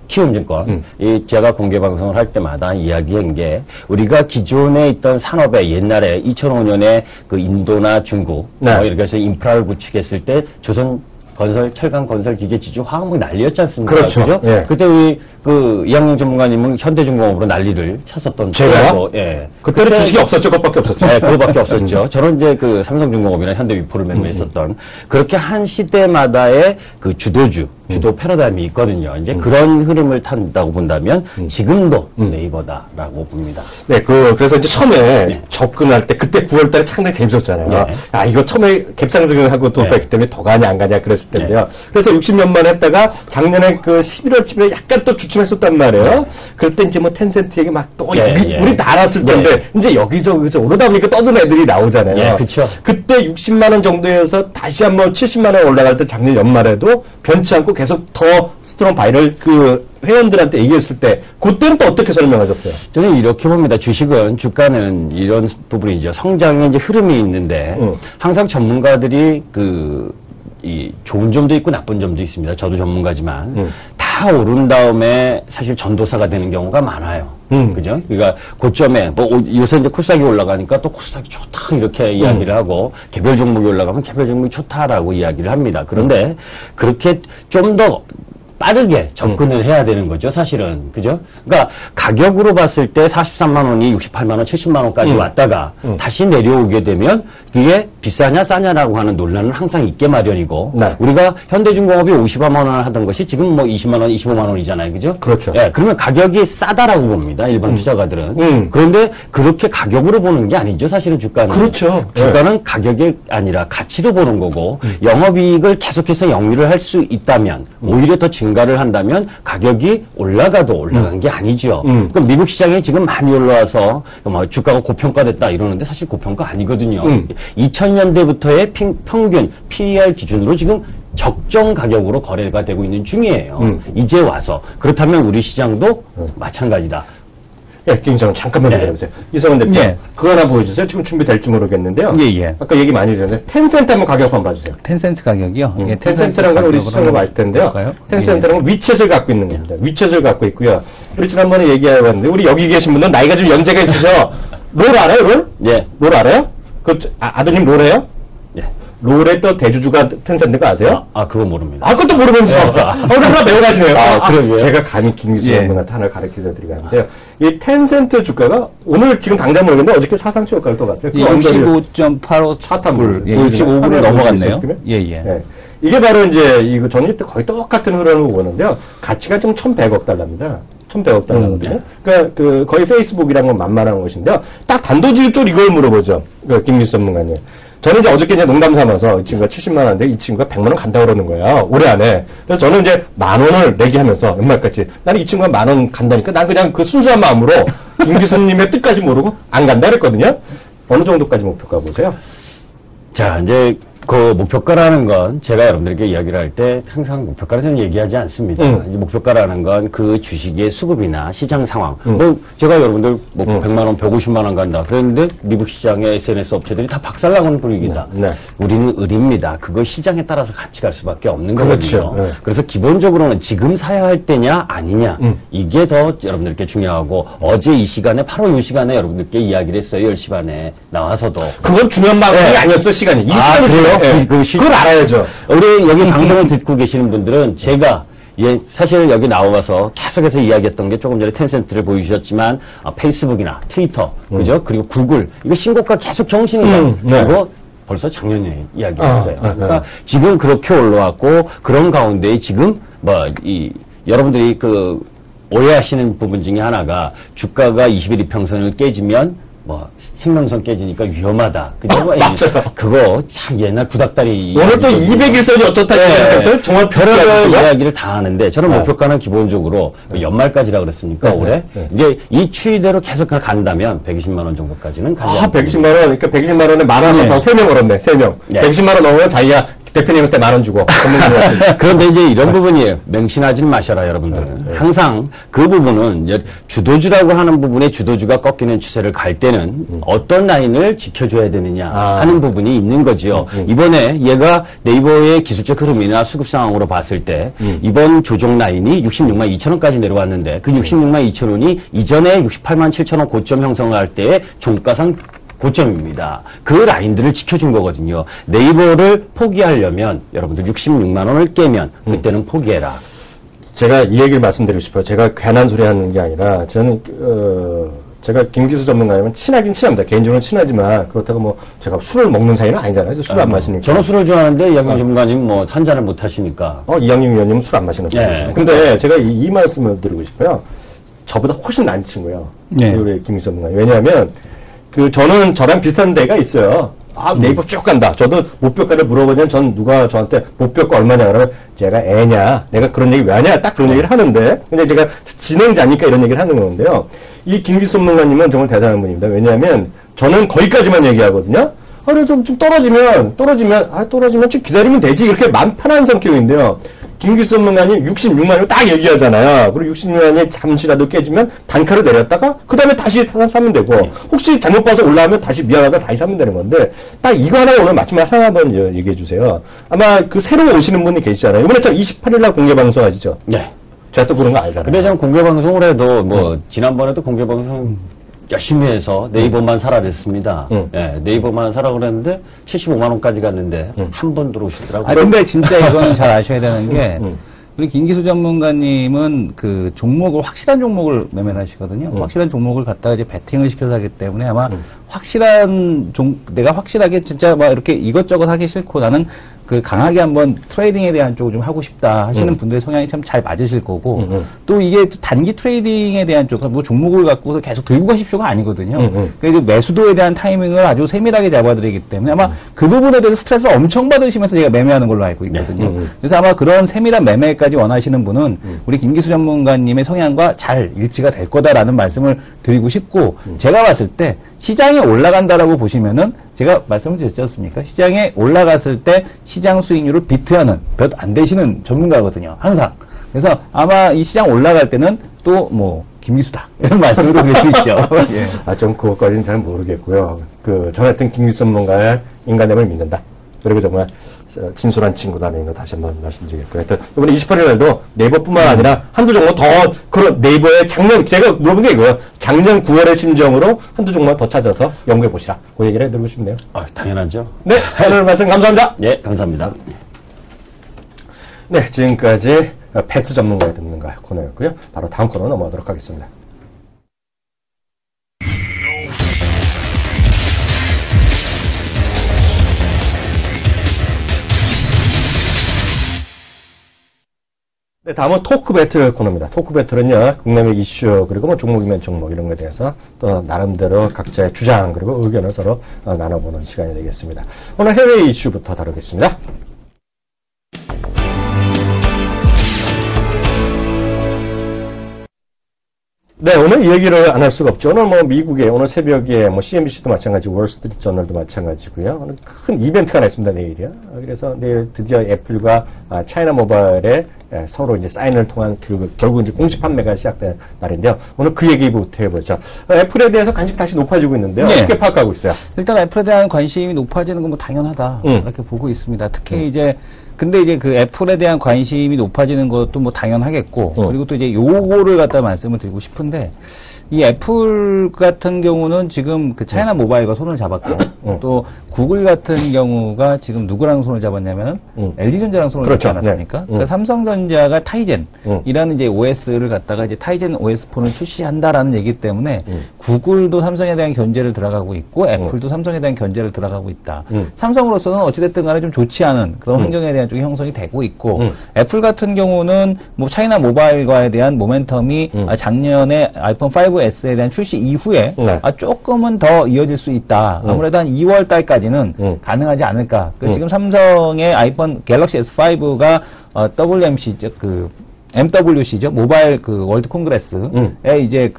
키움증권, 제가 공개 방송을 할 때마다 이야기한 게, 우리가 기존에 있던 산업에 옛날에 2005년에 그 인도나 중국, 이렇게 해서 인프라를 구축했을 때 조선 건설, 철강 건설 기계 지주 화학무 난리였지 않습니까? 그렇죠. 예. 그때 우리 이학년 전문가님은 현대중공업으로 난리를 쳤었던. 제가요? 예. 그때는 주식이 없었죠. 그것밖에 없었죠. 네, 그거밖에 없었죠. 저는 이제 삼성중공업이나 현대위포를 매매했었던 그렇게 한 시대마다의 그 주도주, 주도 패러다임이 있거든요. 이제 그런 흐름을 탄다고 본다면 지금도 네이버다라고 봅니다. 네, 그래서 이제 처음에 접근할 때 그때 9월 달에 상당히 재밌었잖아요. 이거 처음에 갭상승을 하고 돌파했기 때문에 더 가냐 안 가냐 그랬을 텐데요. 그래서 60년만 했다가 작년에 그 11월 10일에 약간 또 주춤했었단 말이에요. 그럴 때 이제 뭐 텐센트 얘기 막 또 우리 다 알았을 텐데 이제 여기저기서 오르다 보니까 떠든 애들이 나오잖아요. 그렇죠. 그때 60만 원 정도에서 다시 한번 70만 원 올라갈 때 작년 연말에도 변치 않고 계속 더 스트롱 바이럴 회원들한테 얘기했을 때 그때는 또 어떻게 설명하셨어요? 저는 이렇게 봅니다. 주식은 주가는 이런 부분이죠. 성장의 이제 흐름이 있는데 항상 전문가들이 이 좋은 점도 있고 나쁜 점도 있습니다. 저도 전문가지만 다 오른 다음에 사실 전도사가 되는 경우가 많아요. 그죠? 그러니까 고점에 요새 이제 코스닥이 올라가니까 또 코스닥이 좋다 이렇게 이야기를 하고 개별 종목이 올라가면 개별 종목이 좋다라고 이야기를 합니다. 그런데 그렇게 좀 더 빠르게 접근을 해야 되는 거죠, 사실은. 그죠? 그러니까 가격으로 봤을 때 43만 원이 68만 원, 70만 원까지 왔다가 다시 내려오게 되면 그게 비싸냐 싸냐라고 하는 논란은 항상 있게 마련이고 우리가 현대중공업이 50만 원 하던 것이 지금 뭐 20만 원, 25만 원이잖아요. 그죠? 그렇죠. 예, 그러면 가격이 싸다라고 봅니다. 일반 투자가들은. 그런데 그렇게 가격으로 보는 게 아니죠, 사실은 주가는. 그렇죠. 주가는 가격이 아니라 가치로 보는 거고 영업이익을 계속해서 영위를 할 수 있다면 오히려 더 증가를 한다면 가격이 올라가도 올라간 게 아니죠. 그럼 미국 시장에 지금 많이 올라와서 뭐 주가가 고평가됐다 이러는데 사실 고평가 아니거든요. 2000년대부터의 평균 PER 기준으로 지금 적정 가격으로 거래가 되고 있는 중이에요. 이제 와서. 그렇다면 우리 시장도 마찬가지다. 예, 김정은 잠깐만 기다려보세요. 이성은 대표, 그거 하나 보여주세요. 지금 준비될지 모르겠는데요. 아까 얘기 많이 드렸는데, 텐센트 한번 가격 한번 봐주세요. 텐센트 가격이요? 텐센트라는 건 우리 시청자가 아실 텐데요. 텐센트라는 건 위챗을 갖고 있는 겁니다. 위챗을 갖고 있고요. 우리 지난번에 얘기해봤는데, 우리 여기 계신 분은 나이가 좀 연세가 있으셔. 롤 알아요, 롤? 롤 알아요? 아드님 롤해요? 롤의 또 대주주가 텐센트가 아세요? 그거 모릅니다. 그것도 모르면서. 그러나 배워가시네요. 그러게요. 제가 감히 김기수 선생님한테 하나를 가르쳐드리고 하는데요. 이 텐센트 주가가 오늘 지금 당장 모르겠는데 어저께 사상치 효과를 또 봤어요. 65.85불. 65불을 넘어갔네요. 이게 바로 이제 이거 전일 때 거의 똑같은 흐름을 보는데요. 가치가 좀 1,100억 달러입니다. 1,100억 달러거든요. 그러니까 거의 페이스북이랑 건 만만한 것인데요. 딱 단도직입적으로 이걸 물어보죠. 김기수 전문가님. 저는 이제 어저께 이제 농담 삼아서 이 친구가 70만 원인데 이 친구가 100만 원 간다 그러는 거예요. 올해 안에. 그래서 저는 이제 10,000원을 내기 하면서 연말까지 나는 이 친구가 10,000원 간다니까 난 그냥 그 순수한 마음으로 김 교수님의 뜻까지 모르고 안 간다 그랬거든요. 어느 정도까지 목표가 보세요? 자, 이제 그 목표가라는 건 제가 여러분들에게 이야기를 할 때 항상 목표가를 저는 얘기하지 않습니다. 목표가라는 건 그 주식의 수급이나 시장 상황. 뭐 제가 여러분들 뭐 100만 원, 150만 원 간다. 그랬는데 미국 시장의 SNS 업체들이 다 박살나고는 분위기다. 우리는 을입니다. 그거 시장에 따라서 같이 갈 수밖에 없는 거거든요. 그래서 기본적으로는 지금 사야 할 때냐 아니냐 이게 더 여러분들께 중요하고 어제 이 시간에 8월 이 시간에 여러분들께 이야기를 했어요. 10시 반에 나와서도. 그건 중요한 방법이 아니었어 시간이. 이 시간을 줘요. 그걸 알아야죠. 우리 여기 방송을 듣고 계시는 분들은 제가 사실 여기 나와서 계속해서 이야기했던 게 조금 전에 텐센트를 보여주셨지만 페이스북이나 트위터, 그죠? 그리고 구글 이거 신고가 계속 경신을 하고 벌써 작년에 이야기했어요. 그러니까 지금 그렇게 올라왔고 그런 가운데 지금 여러분들이 오해하시는 부분 중에 하나가 주가가 21 이평선을 깨지면 생명선 깨지니까 위험하다. 그죠? 맞죠. 그거 참 옛날 구닥다리. 오늘 또 200일선이 어떻다. 정말 그런 이야기를 다 하는데 저는 목표가는 기본적으로 연말까지라 그랬으니까 올해. 이제 이 추이대로 계속 간다면 120만 원 정도까지는 가죠. 120만 원. 그러니까 120만 원에 10,000원 더 3명 걸었네. 3명. 120만 원 넘으면 자기가 대표님한테 10,000원 주고. 그런데 이제 이런 부분이에요. 맹신하지 마셔라, 여러분들은. 항상 그 부분은 주도주라고 하는 부분에 주도주가 꺾이는 추세를 갈 때는 어떤 라인을 지켜줘야 되느냐 하는 부분이 있는 거죠. 이번에 얘가 네이버의 기술적 흐름이나 수급 상황으로 봤을 때 이번 조정 라인이 66만 2천 원까지 내려왔는데 그 66만 2천 원이 이전에 68만 7천 원 고점 형성할 때의 종가상 고점입니다. 그 라인들을 지켜준 거거든요. 네이버를 포기하려면 여러분들 66만 원을 깨면 그때는 포기해라. 제가 이 얘기를 말씀드리고 싶어요. 제가 괜한 소리 하는 게 아니라 저는 제가 김기수 전문가님은 친하긴 친합니다. 개인적으로 친하지만 그렇다고 뭐 제가 술을 먹는 사이는 아니잖아요. 술을 안 마시니까. 저는 술을 좋아하는데 이학용 전문가님 뭐 한 잔을 못 하시니까. 이학용 위원님은 술 안 마시는 분이죠. 근데 제가 이 말씀을 드리고 싶어요. 저보다 훨씬 나은 친구예요. 우리 김기수 전문가님. 왜냐하면 저는 저랑 비슷한 데가 있어요. 네이버 쭉 간다. 저도 목표가를 물어보면 전 누가 저한테 목표가 얼마냐 그러면 제가 애냐. 내가 그런 얘기 왜 하냐. 딱 그런 얘기를 하는데. 근데 제가 진행자니까 이런 얘기를 하는 건데요. 이 김기수 전문가님은 정말 대단한 분입니다. 왜냐하면 저는 거기까지만 얘기하거든요. 좀 떨어지면 좀 기다리면 되지. 이렇게 마음 편한 성격인데요. 김기수 전문가님 66만원 딱 얘기하잖아요. 그리고 66만원이 잠시라도 깨지면 단가를 내렸다가 그 다음에 다시 사면 되고 혹시 잘못 봐서 올라가면 다시 미안하다 다시 사면 되는 건데 딱 이거 하나 오늘 마지막 하나 한번 얘기해 주세요. 아마 새로 오시는 분이 계시잖아요. 이번에 참 28일날 공개 방송 하시죠? 네. 제가 또 그런 거 알잖아요. 근데 전 공개 방송을 해도 지난번에도 공개 방송 열심히 해서 네이버만 사라 그랬습니다. 네, 네이버만 사라 그랬는데 75만 원까지 갔는데 한 번 들어오시더라고요. 근데 진짜 이거는 잘 아셔야 되는 게 우리 김기수 전문가님은 그 종목을 확실한 종목을 매매를 하시거든요. 확실한 종목을 갖다가 이제 베팅을 시켜서 하기 때문에 아마 내가 확실하게 진짜 막 이렇게 이것저것 하기 싫고 나는 그 강하게 한번 트레이딩에 대한 쪽을 좀 하고 싶다 하시는 분들의 성향이 참 잘 맞으실 거고 또 이게 단기 트레이딩에 대한 쪽, 뭐 종목을 갖고서 계속 들고 가십시오가 아니거든요. 그러니까 매수도에 대한 타이밍을 아주 세밀하게 잡아드리기 때문에 아마 그 부분에 대해서 스트레스를 엄청 받으시면서 제가 매매하는 걸로 알고 있거든요. 그래서 아마 그런 세밀한 매매까지 원하시는 분은 우리 김기수 전문가님의 성향과 잘 일치가 될 거다라는 말씀을 드리고 싶고 제가 봤을 때 시장이 올라간다라고 보시면은 제가 말씀을 드렸지 않습니까? 시장에 올라갔을 때 시장 수익률을 비트하는 몇 안 되시는 전문가거든요. 항상. 그래서 아마 이 시장 올라갈 때는 또 뭐 김기수다 이런 말씀으로 드릴 수 있죠. 예. 좀 그것까지는 잘 모르겠고요. 저 같은 김기수 전문가의 인간됨을 믿는다. 그리고 정말 진솔한 친구다는 거 다시 한번 말씀드리겠고요. 하여튼 이번에 28일날도 네이버뿐만 아니라 한두 종목 더 그런 네이버의 제가 물어본 게 이거예요. 작년 9월의 심정으로 한두 종목 더 찾아서 연구해 보시라. 그 얘기를 해드리고 싶네요. 당연하죠. 네, 오늘 말씀 감사합니다. 네, 감사합니다. 네, 지금까지 배트 전문가의 듣는가 코너였고요. 바로 다음 코너 넘어가도록 하겠습니다. 네, 다음은 토크 배틀 코너입니다. 토크 배틀은요, 국내외 이슈, 그리고 뭐 종목이면 종목, 이런 거에 대해서 또 나름대로 각자의 주장, 그리고 의견을 서로 나눠보는 시간이 되겠습니다. 오늘 해외 이슈부터 다루겠습니다. 네, 오늘 이 얘기를 안 할 수가 없죠. 오늘 뭐 미국에, 오늘 새벽에 뭐 CNBC도 마찬가지고, 월스트리트 저널도 마찬가지고요. 오늘 큰 이벤트가 하나 있습니다, 내일이요. 그래서 내일 드디어 애플과 차이나 모바일에 서로 이제 사인을 통한 결국 이제 공식 판매가 시작된 날인데요. 오늘 그 얘기부터 해보죠. 애플에 대해서 관심이 다시 높아지고 있는데요. 네. 어떻게 파악하고 있어요? 일단 애플에 대한 관심이 높아지는 건 뭐 당연하다. 이렇게 보고 있습니다. 특히 근데 이제 그 애플에 대한 관심이 높아지는 것도 뭐 당연하겠고, 그리고 또 이제 요거를 갖다 말씀을 드리고 싶은데, 이 애플 같은 경우는 지금 그 차이나 모바일과 손을 잡았고, 또 구글 같은 경우가 지금 누구랑 손을 잡았냐면은, LG전자랑 손을 그렇죠. 잡지 않았습니까? 네. 그러니까 삼성전자가 타이젠이라는 이제 OS를 갖다가 이제 타이젠 OS 폰을 출시한다라는 얘기 때문에, 구글도 삼성에 대한 견제를 들어가고 있고, 애플도 삼성에 대한 견제를 들어가고 있다. 삼성으로서는 어찌됐든 간에 좀 좋지 않은 그런 환경에 대한 쪽이 형성이 되고 있고, 애플 같은 경우는 뭐 차이나 모바일과에 대한 모멘텀이 작년에 아이폰 5S에 대한 출시 이후에 조금은 더 이어질 수 있다. 아무래도 한 2월 달까지는 가능하지 않을까. 지금 삼성의 아이폰 갤럭시 S5가 WMC죠. MWC죠. 모바일 월드 콩그레스에 이제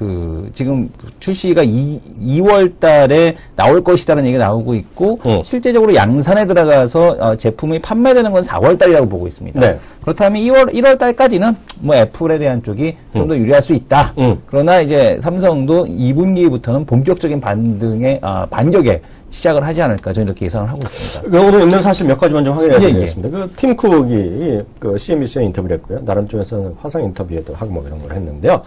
지금 출시가 2월 달에 나올 것이다라는 얘기가 나오고 있고, 실제적으로 양산에 들어가서 제품이 판매되는 건 4월 달이라고 보고 있습니다. 네. 그렇다면 1월 달까지는 뭐 애플에 대한 쪽이 좀 더 유리할 수 있다. 그러나 이제 삼성도 2분기부터는 본격적인 반격에 시작을 하지 않을까 저는 이렇게 예상을 하고 있습니다. 오늘 있는 사실 몇 가지만 좀 확인해 드리겠습니다. 팀 쿡이 CNBC에 인터뷰를 했고요. 다른 쪽에서는 화상 인터뷰에도 하고 뭐 이런 걸 했는데요.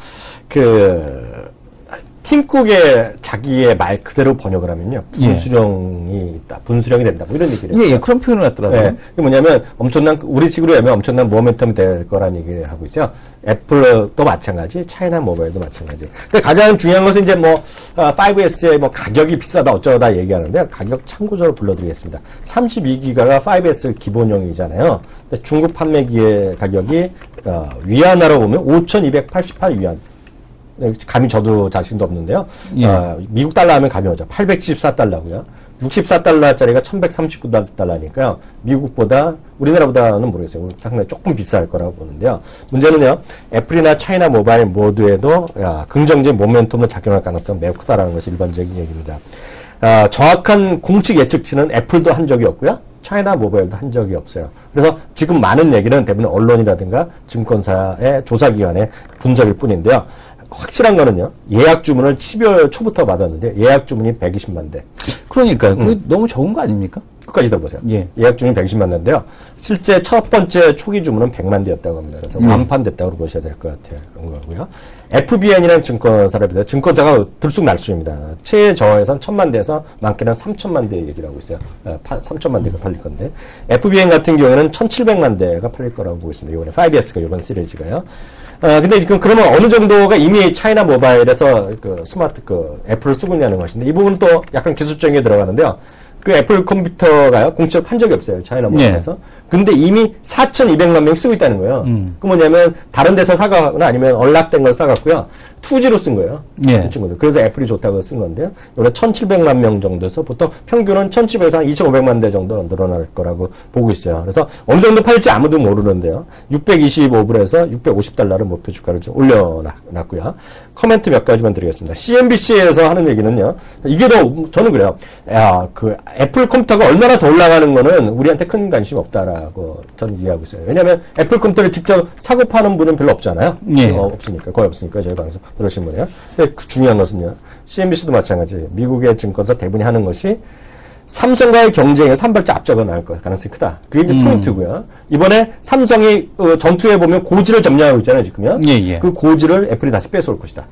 팀쿡의 자기의 말 그대로 번역을 하면요. 분수령이 있다. 분수령이 된다. 뭐 이런 얘기를 해요. 예, 그런 표현을 하더라고요. 네. 그게 뭐냐면 엄청난, 우리식으로 하면 엄청난 모멘텀이 될 거라는 얘기를 하고 있어요. 애플도 마찬가지, 차이나 모바일도 마찬가지. 근데 가장 중요한 것은 이제 뭐, 5S의 뭐 가격이 비싸다 어쩌다 얘기하는데 가격 참고적으로 불러드리겠습니다. 32기가가 5S 기본형이잖아요. 근데 중국 판매기의 가격이, 위안화로 보면 5,288위안. 감이 저도 자신도 없는데요. 미국 달러 하면 감이 오죠. 874달러고요. 64달러짜리가 1139달러니까요. 미국보다, 우리나라보다는 모르겠어요. 상당히 조금 비쌀 거라고 보는데요. 문제는요, 애플이나 차이나 모바일 모두에도 긍정적인 모멘텀을 작용할 가능성이 매우 크다라는 것이 일반적인 얘기입니다. 정확한 공식 예측치는 애플도 한 적이 없고요. 차이나 모바일도 한 적이 없어요. 그래서 지금 많은 얘기는 대부분 언론이라든가 증권사의 조사기관의 분석일 뿐인데요. 확실한 거는요, 예약 주문을 12월 초부터 받았는데, 예약 주문이 120만 대. 그러니까요. 그게 너무 적은 거 아닙니까? 끝까지 들어보세요. 예약 주문이 120만 대인데요. 실제 첫 번째 초기 주문은 100만 대였다고 합니다. 그래서 완판됐다고 보셔야 될 것 같아요. 그런 거고요. FBN이라는 증권사를 비롯해 증권사가 들쑥날쑥입니다. 최저에선 1000만 대에서 많게는 3000만 대 얘기를 하고 있어요. 3000만 대가 팔릴 건데. FBN 같은 경우에는 1700만 대가 팔릴 거라고 보고 있습니다. 이번에 5S가 이번 시리즈가요. 근데 지금 그러면 어느 정도가 이미 차이나 모바일에서 애플을 쓰고 있냐는 것인데, 이 부분은 또 약간 기술적인 게 들어가는데요. 그 애플 컴퓨터가요, 공채업 한 적이 없어요. 차이나 모바일에서. 근데 이미 4,200만 명이 쓰고 있다는 거예요. 그 뭐냐면, 다른 데서 사가거나 아니면 언락된 걸 사갔고요. 2G로 쓴 거예요. 그 친구들. 그래서 애플이 좋다고 쓴 건데요. 이번에 1,700만 명 정도에서 보통 평균은 1,700에서 2,500만 대 정도 늘어날 거라고 보고 있어요. 그래서 어느 정도 팔지 아무도 모르는데요. 625불에서 650달러를 목표 주가를 좀 올려놨고요. 코멘트 몇 가지만 드리겠습니다. CNBC에서 하는 얘기는요. 이게 저는 그래요. 애플 컴퓨터가 얼마나 더 올라가는 거는 우리한테 큰 관심 없다라고 저는 이해하고 있어요. 왜냐하면 애플 컴퓨터를 직접 사고 파는 분은 별로 없잖아요. 없으니까. 거의 없으니까 저희 방송 들으신 분이요. 근데 중요한 것은요. CNBC도 마찬가지. 미국의 증권사 대부분이 하는 것이 삼성과의 경쟁에서 한 발짝 앞서가 나올 가능성이 크다. 그게 이제 포인트고요. 이번에 삼성이 전투에 보면 고지를 점령하고 있잖아요, 지금요. 그 고지를 애플이 다시 뺏어올 것이다.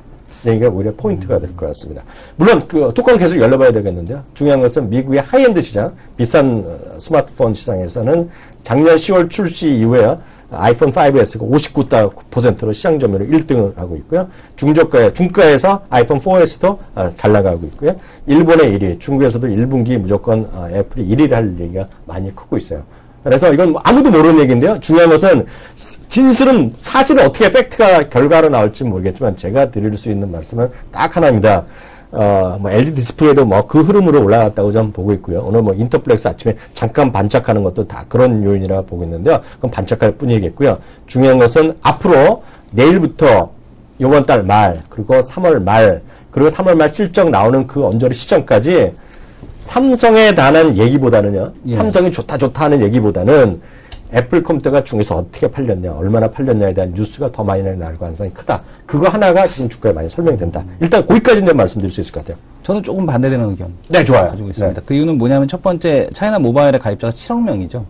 이게 오히려 포인트가 될 것 같습니다. 물론 뚜껑 계속 열어봐야 되겠는데요. 중요한 것은 미국의 하이엔드 시장, 비싼 스마트폰 시장에서는 작년 10월 출시 이후에 아이폰 5S가 59%로 시장 점유율 1등을 하고 있고요. 중가에서 아이폰 4S도 잘 나가고 있고요. 일본의 1위, 중국에서도 1분기 무조건 애플이 1위를 할 얘기가 많이 크고 있어요. 그래서 이건 아무도 모르는 얘기인데요. 중요한 것은 진실은 사실은 어떻게 팩트가 결과로 나올지 모르겠지만 제가 드릴 수 있는 말씀은 딱 하나입니다. LG 디스플레이도 그 흐름으로 올라갔다고 좀 보고 있고요. 오늘 인터플렉스 아침에 잠깐 반짝하는 것도 다 그런 요인이라 보고 있는데요. 그건 반짝할 뿐이겠고요. 중요한 것은 앞으로 내일부터 이번 달 말, 그리고 3월 말, 그리고 3월 말 실적 나오는 그 언저리 시점까지 삼성에 관한 얘기보다는요. 삼성이 좋다 하는 얘기보다는 애플 컴퓨터가 중에서 어떻게 팔렸냐, 얼마나 팔렸냐에 대한 뉴스가 더 많이 나올 가능성이 크다. 그거 하나가 지금 주가에 많이 설명된다. 일단 거기까지는 말씀드릴 수 있을 것 같아요. 저는 조금 반대되는 의견. 네, 좋아요. 가지고 있습니다. 그 이유는 뭐냐면 첫 번째, 차이나 모바일의 가입자가 7억 명이죠.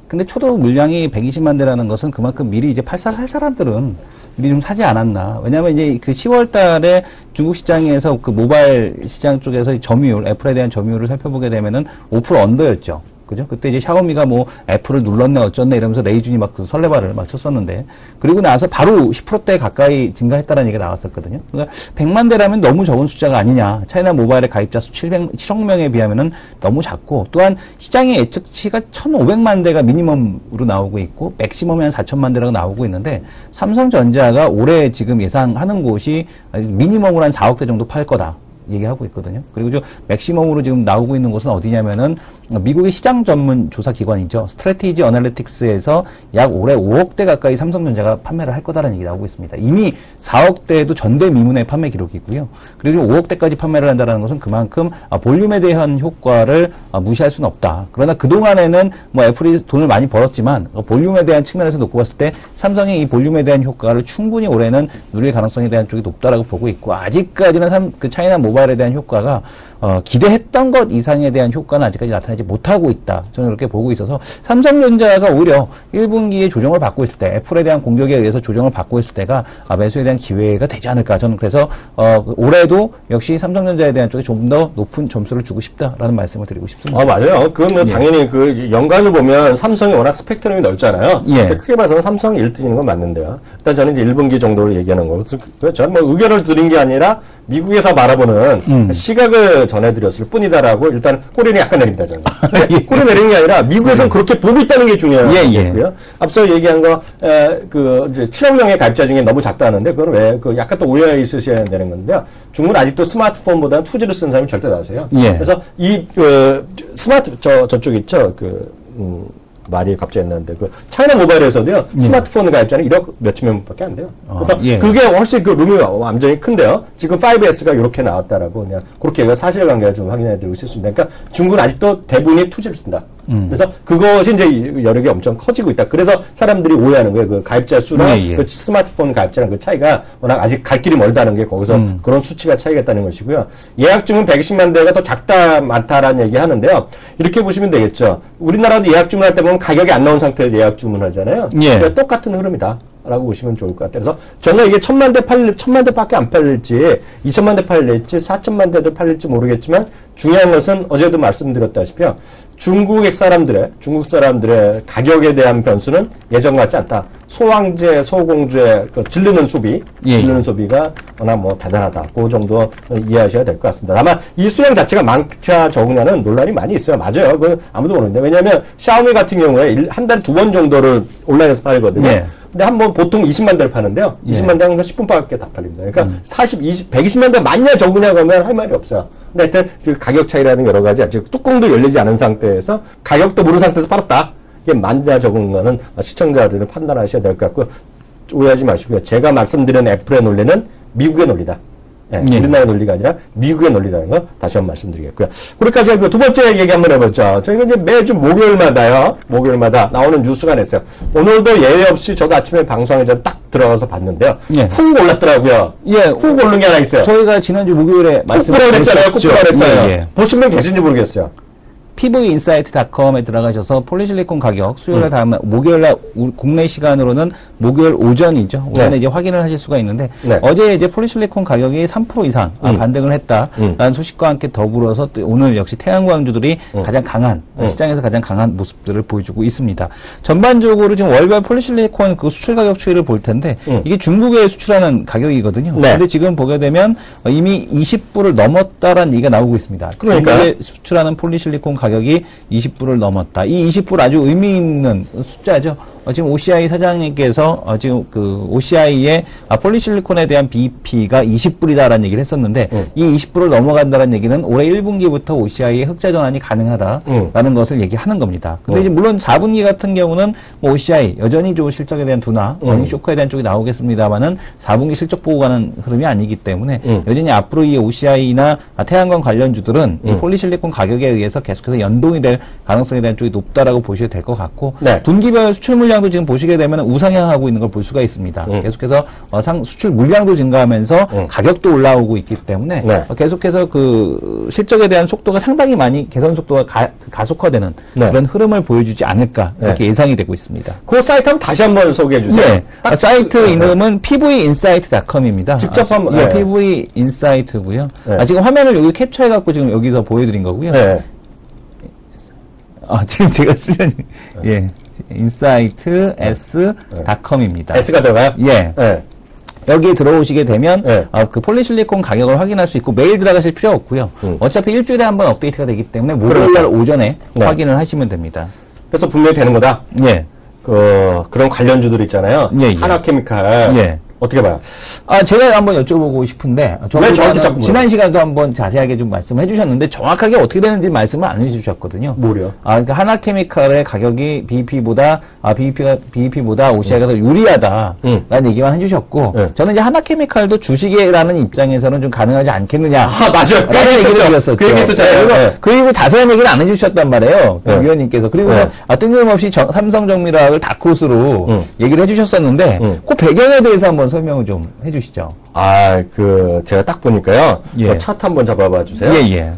근데 초도 물량이 120만 대라는 것은 그만큼 미리 이제 할 사람들은 미리 좀 사지 않았나. 왜냐하면 이제 그 10월 달에 중국 시장에서 그 모바일 시장 쪽에서 점유율, 애플에 대한 점유율을 살펴보게 되면은 5% 언더였죠. 그죠? 그때 이제 샤오미가 애플을 눌렀네 어쩌네 이러면서 레이준이 막 그 설레발을 막 쳤었는데, 그리고 나서 바로 10%대 가까이 증가했다는 얘기가 나왔었거든요. 그러니까 100만 대라면 너무 적은 숫자가 아니냐. 차이나 모바일의 가입자 수 7억 명에 비하면은 너무 작고, 또한 시장의 예측치가 1,500만 대가 미니멈으로 나오고 있고, 맥시멈이 한 4천만 대라고 나오고 있는데, 삼성전자가 올해 지금 예상하는 곳이 미니멈으로 한 4억 대 정도 팔 거다. 얘기하고 있거든요. 그리고 맥시멈으로 지금 나오고 있는 곳은 어디냐면은 미국의 시장 전문 조사 기관이죠. 스트래티지 어널리틱스에서 약 올해 5억대 가까이 삼성전자가 판매를 할 거다라는 얘기 나오고 있습니다. 이미 4억대도 전대 미문의 판매 기록이 있고요. 그리고 5억대까지 판매를 한다는 것은 그만큼 볼륨에 대한 효과를 무시할 수는 없다. 그러나 그동안에는 애플이 돈을 많이 벌었지만 볼륨에 대한 측면에서 놓고 봤을 때 삼성이 이 볼륨에 대한 효과를 충분히 올해는 누릴 가능성에 대한 쪽이 높다라고 보고 있고, 아직까지는 그 차이나 모바일에 대한 효과가 기대했던 것 이상에 대한 효과는 아직까지 나타나지 못하고 있다. 저는 그렇게 보고 있어서 삼성전자가 오히려 1분기에 조정을 받고 있을 때, 애플에 대한 공격에 의해서 조정을 받고 있을 때가 매수에 대한 기회가 되지 않을까. 저는 그래서 올해도 역시 삼성전자에 대한 쪽에 좀 더 높은 점수를 주고 싶다라는 말씀을 드리고 싶습니다. 맞아요. 그건 뭐 당연히 그 연간을 보면 삼성이 워낙 스펙트럼이 넓잖아요. 크게 봐서는 삼성이 1등인 건 맞는데요. 일단 저는 이제 1분기 정도로 얘기하는 거고, 저는 뭐 의견을 드린 게 아니라 미국에서 바라보는 시각을 전해드렸을 뿐이다라고 일단 꼬리는 약간 내립니다, 저는. 꼬리 내리는 게 아니라 미국에서는 그렇게 보고 있다는 게 중요하고요. 앞서 얘기한 거, 이제 7억 명의 가입자 중에 너무 작다는데 그걸 왜, 약간 또 오해 있으셔야 되는 건데요. 중국은 아직도 스마트폰보다는 2G를 쓰는 사람이 절대 나세요. 그래서 저쪽 있죠. 말이 갑자기 안 나는데, 차이나 모바일에서도요, 스마트폰 가입자는 1억 몇천 명밖에 안 돼요. 그래서 그게 훨씬 룸이 완전히 큰데요. 지금 5S가 이렇게 나왔다라고 그냥, 그렇게 사실관계를 좀 확인해 드리고 싶습니다. 그러니까 중국은 아직도 대부분이 2G를 쓴다. 그래서 그것이 이제 여력이 엄청 커지고 있다. 그래서 사람들이 오해하는 거예요. 그 가입자 수랑 그 스마트폰 가입자랑 그 차이가 워낙 아직 갈 길이 멀다는 게 거기서 그런 수치가 차이가 있다는 것이고요. 예약주문 120만 대가 더 작다, 많다라는 얘기 하는데요. 이렇게 보시면 되겠죠. 우리나라도 예약 주문할 때 보면 가격이 안 나온 상태에서 예약 주문하잖아요. 그러니까 똑같은 흐름이다. 라고 보시면 좋을 것 같아요. 그래서 정말 이게 1000만 대밖에 안 팔릴지, 2000만 대 팔릴지, 4000만 대도 팔릴지 모르겠지만 중요한 것은 어제도 말씀드렸다시피 중국 사람들의 가격에 대한 변수는 예전 같지 않다. 소황제, 소공주의 질르는 소비가 워낙 뭐 대단하다. 그 정도 이해하셔야 될 것 같습니다. 다만 이 수량 자체가 많냐 적느냐는 논란이 많이 있어요. 맞아요. 그건 아무도 모르는데. 왜냐하면 샤오미 같은 경우에 한 달에 2번 정도를 온라인에서 팔거든요. 근데 한 번 보통 20만 대를 파는데요. 20만 대 항상 10분밖에 다 팔립니다. 그러니까 120만 대 많냐 적으냐고 하면 할 말이 없어요. 근데 하여튼 지금 가격 차이라는 여러 가지, 아직 뚜껑도 열리지 않은 상태에서 가격도 모르는 상태에서 팔았다. 이게 많냐 적은 거는 시청자들은 판단하셔야 될 것 같고, 오해하지 마시고요. 제가 말씀드린 애플의 논리는 미국의 논리다. 우리나라의 논리가 아니라 미국의 논리라는 거 다시 한번 말씀드리겠고요. 그러니까 제가 두 번째 얘기 한번 해보죠. 저희가 이제 매주 목요일마다 나오는 뉴스가 냈어요. 오늘도 예외 없이 저도 아침에 방송에 딱 들어가서 봤는데요. 훅 올랐더라고요. 훅 오른 게 하나 있어요. 저희가 지난주 목요일에 말씀드렸잖아요. 보신 분 계신지 모르겠어요. pvinsight.com에 들어가셔서 폴리실리콘 가격 수요일에 다음 목요일날 국내 시간으로는 목요일 오전이죠. 오전에 이제 확인을 하실 수가 있는데 어제 이제 폴리실리콘 가격이 3% 이상 반등을 했다라는 소식과 함께 더불어서 오늘 역시 태양광주들이 가장 강한 시장에서 가장 강한 모습들을 보여주고 있습니다. 전반적으로 지금 월별 폴리실리콘 그 수출 가격 추이를 볼 텐데 이게 중국에 수출하는 가격이거든요. 그런데 지금 보게 되면 이미 20불을 넘었다라는 얘기가 나오고 있습니다. 그러니까 중국에 수출하는 폴리실리콘 가격이 20불을 넘었다. 이 20불 아주 의미 있는 숫자죠. 지금 OCI 사장님께서 지금 그 OCI의 폴리실리콘에 대한 BP가 20불이다라는 얘기를 했었는데 이 20불을 넘어간다는 얘기는 올해 1분기부터 OCI의 흑자 전환이 가능하다라는 것을 얘기하는 겁니다. 근데 이제 물론 4분기 같은 경우는 뭐 OCI 여전히 좀 실적에 대한 둔화, 어닝 쇼크에 대한 쪽이 나오겠습니다만은 4분기 실적 보고 가는 흐름이 아니기 때문에 여전히 앞으로 이 OCI나 태양광 관련주들은 이 폴리실리콘 가격에 의해서 계속해서 연동이 될 가능성에 대한 쪽이 높다라고 보셔도 될 것 같고 분기별 수출 물량도 지금 보시게 되면 우상향하고 있는 걸 볼 수가 있습니다. 계속해서 수출 물량도 증가하면서 가격도 올라오고 있기 때문에 계속해서 그 실적에 대한 속도가 상당히 많이 개선 속도가 가속화되는 그런 흐름을 보여주지 않을까 이렇게 예상이 되고 있습니다. 그 사이트 한번 다시 한번 소개해 주세요. 사이트 이름은 pvinsight.com입니다. 직접 한번 pvinsight고요. 지금 화면을 여기 캡처해 갖고 지금 여기서 보여드린 거고요. 지금 제가 쓰려니 insightS.com입니다. S가 들어가요? 여기에 들어오시게 되면 그 폴리실리콘 가격을 확인할 수 있고 매일 들어가실 필요 없고요. 어차피 일주일에 한 번 업데이트가 되기 때문에 목요일날 오전에 확인을 하시면 됩니다. 그래서 분명히 되는 거다? 그런 관련주들 있잖아요. 하나케미칼. 어떻게 봐요? 제가 한번 여쭤보고 싶은데, 왜 저한테 자꾸 지난 시간도 한번 자세하게 좀 말씀을 해주셨는데, 정확하게 어떻게 되는지 말씀을 안 해주셨거든요. 뭐요? 그러니까 하나케미칼의 가격이 BEP보다 OCI가 더 유리하다, 라는 얘기만 해주셨고, 저는 이제 하나케미칼도 주식이라는 입장에서는 좀 가능하지 않겠느냐. 맞아요. 라는 얘기를 드렸었죠. 그 얘기 했었잖아요. 그리고 자세한 얘기를 안 해주셨단 말이에요. 위원님께서. 그리고 뜬금없이 삼성정밀화학을 다크호스로 얘기를 해주셨었는데, 그 배경에 대해서 한번 설명을 좀 해주시죠. 제가 딱 보니까요. 예. 그 차트 한번 잡아봐 주세요. 예.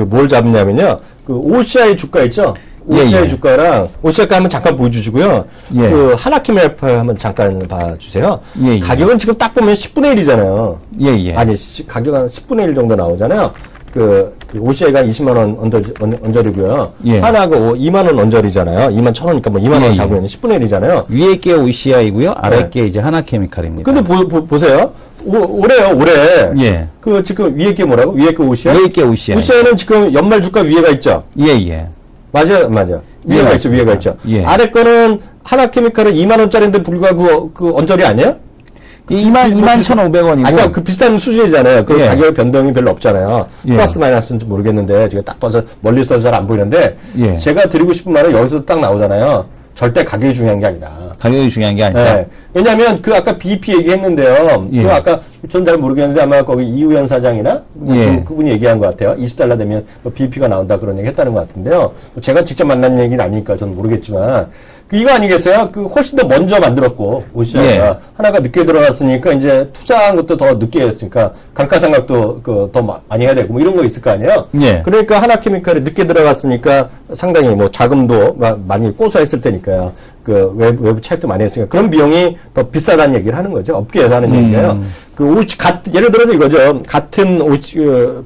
뭘 잡냐면요. 그 OCI 주가 있죠? OCI 주가랑, OCI 가 한번 잠깐 보여주시고요. 예. 그 하나키메파 한번 잠깐 봐주세요. 예. 가격은 지금 딱 보면 10분의 1이잖아요. 예. 아니, 가격은 10분의 1 정도 나오잖아요. 그 OCI가 20만원 언저리고요. 예. 하나가 2만원 언저리잖아요. 2만 1,000원이니까 뭐 2만원 잡으면 10분의 1이잖아요. 위에 게 OCI고요. 아래 게 이제 하나케미칼입니다. 근데 보세요. 올해요, 올해. 예. 그 지금 위에 게 뭐라고? 위에 게 OCI? 위에 게 OCI. OCI는 지금 연말 주가 위에가 있죠? 예. 맞아. 위에가 있죠. 예. 아래 거는 하나케미칼은 2만원짜리인데 불구하고 그 언저리 아니에요? 21,500원이고. 아까 그 비슷한 수준이잖아요. 그 예. 가격 변동이 별로 없잖아요. 예. 플러스 마이너스인지 모르겠는데, 제가 딱 봐서 멀리서 잘 안 보이는데, 예. 제가 드리고 싶은 말은 여기서 딱 나오잖아요. 절대 가격이 중요한 게 아니다. 가격이 중요한 게 아니다. 네. 왜냐하면 그 아까 BP 얘기했는데요. 예. 그 아까 전 잘 모르겠는데 아마 거기 이우현 사장이나 예. 그분이 얘기한 것 같아요. 20달러 되면 BP가 나온다 그런 얘기 했다는 것 같은데요. 제가 직접 만난 얘기는 아니니까 저는 모르겠지만 이거 아니겠어요? 그 훨씬 더 먼저 만들었고 OCI가 예. 하나가 늦게 들어갔으니까 이제 투자한 것도 더 늦게 했으니까 감가상각도 더 많이 해야 되고 뭐 이런 거 있을 거 아니에요? 예. 그러니까 하나케미칼이 늦게 들어갔으니까 상당히 뭐 자금도 많이 고소했을 테니까요. 그 외부 차익도 많이 했으니까 그런 비용이 더 비싸다는 얘기를 하는 거죠. 업계에서 하는 얘기예요. 예를 들어서 이거죠. 같은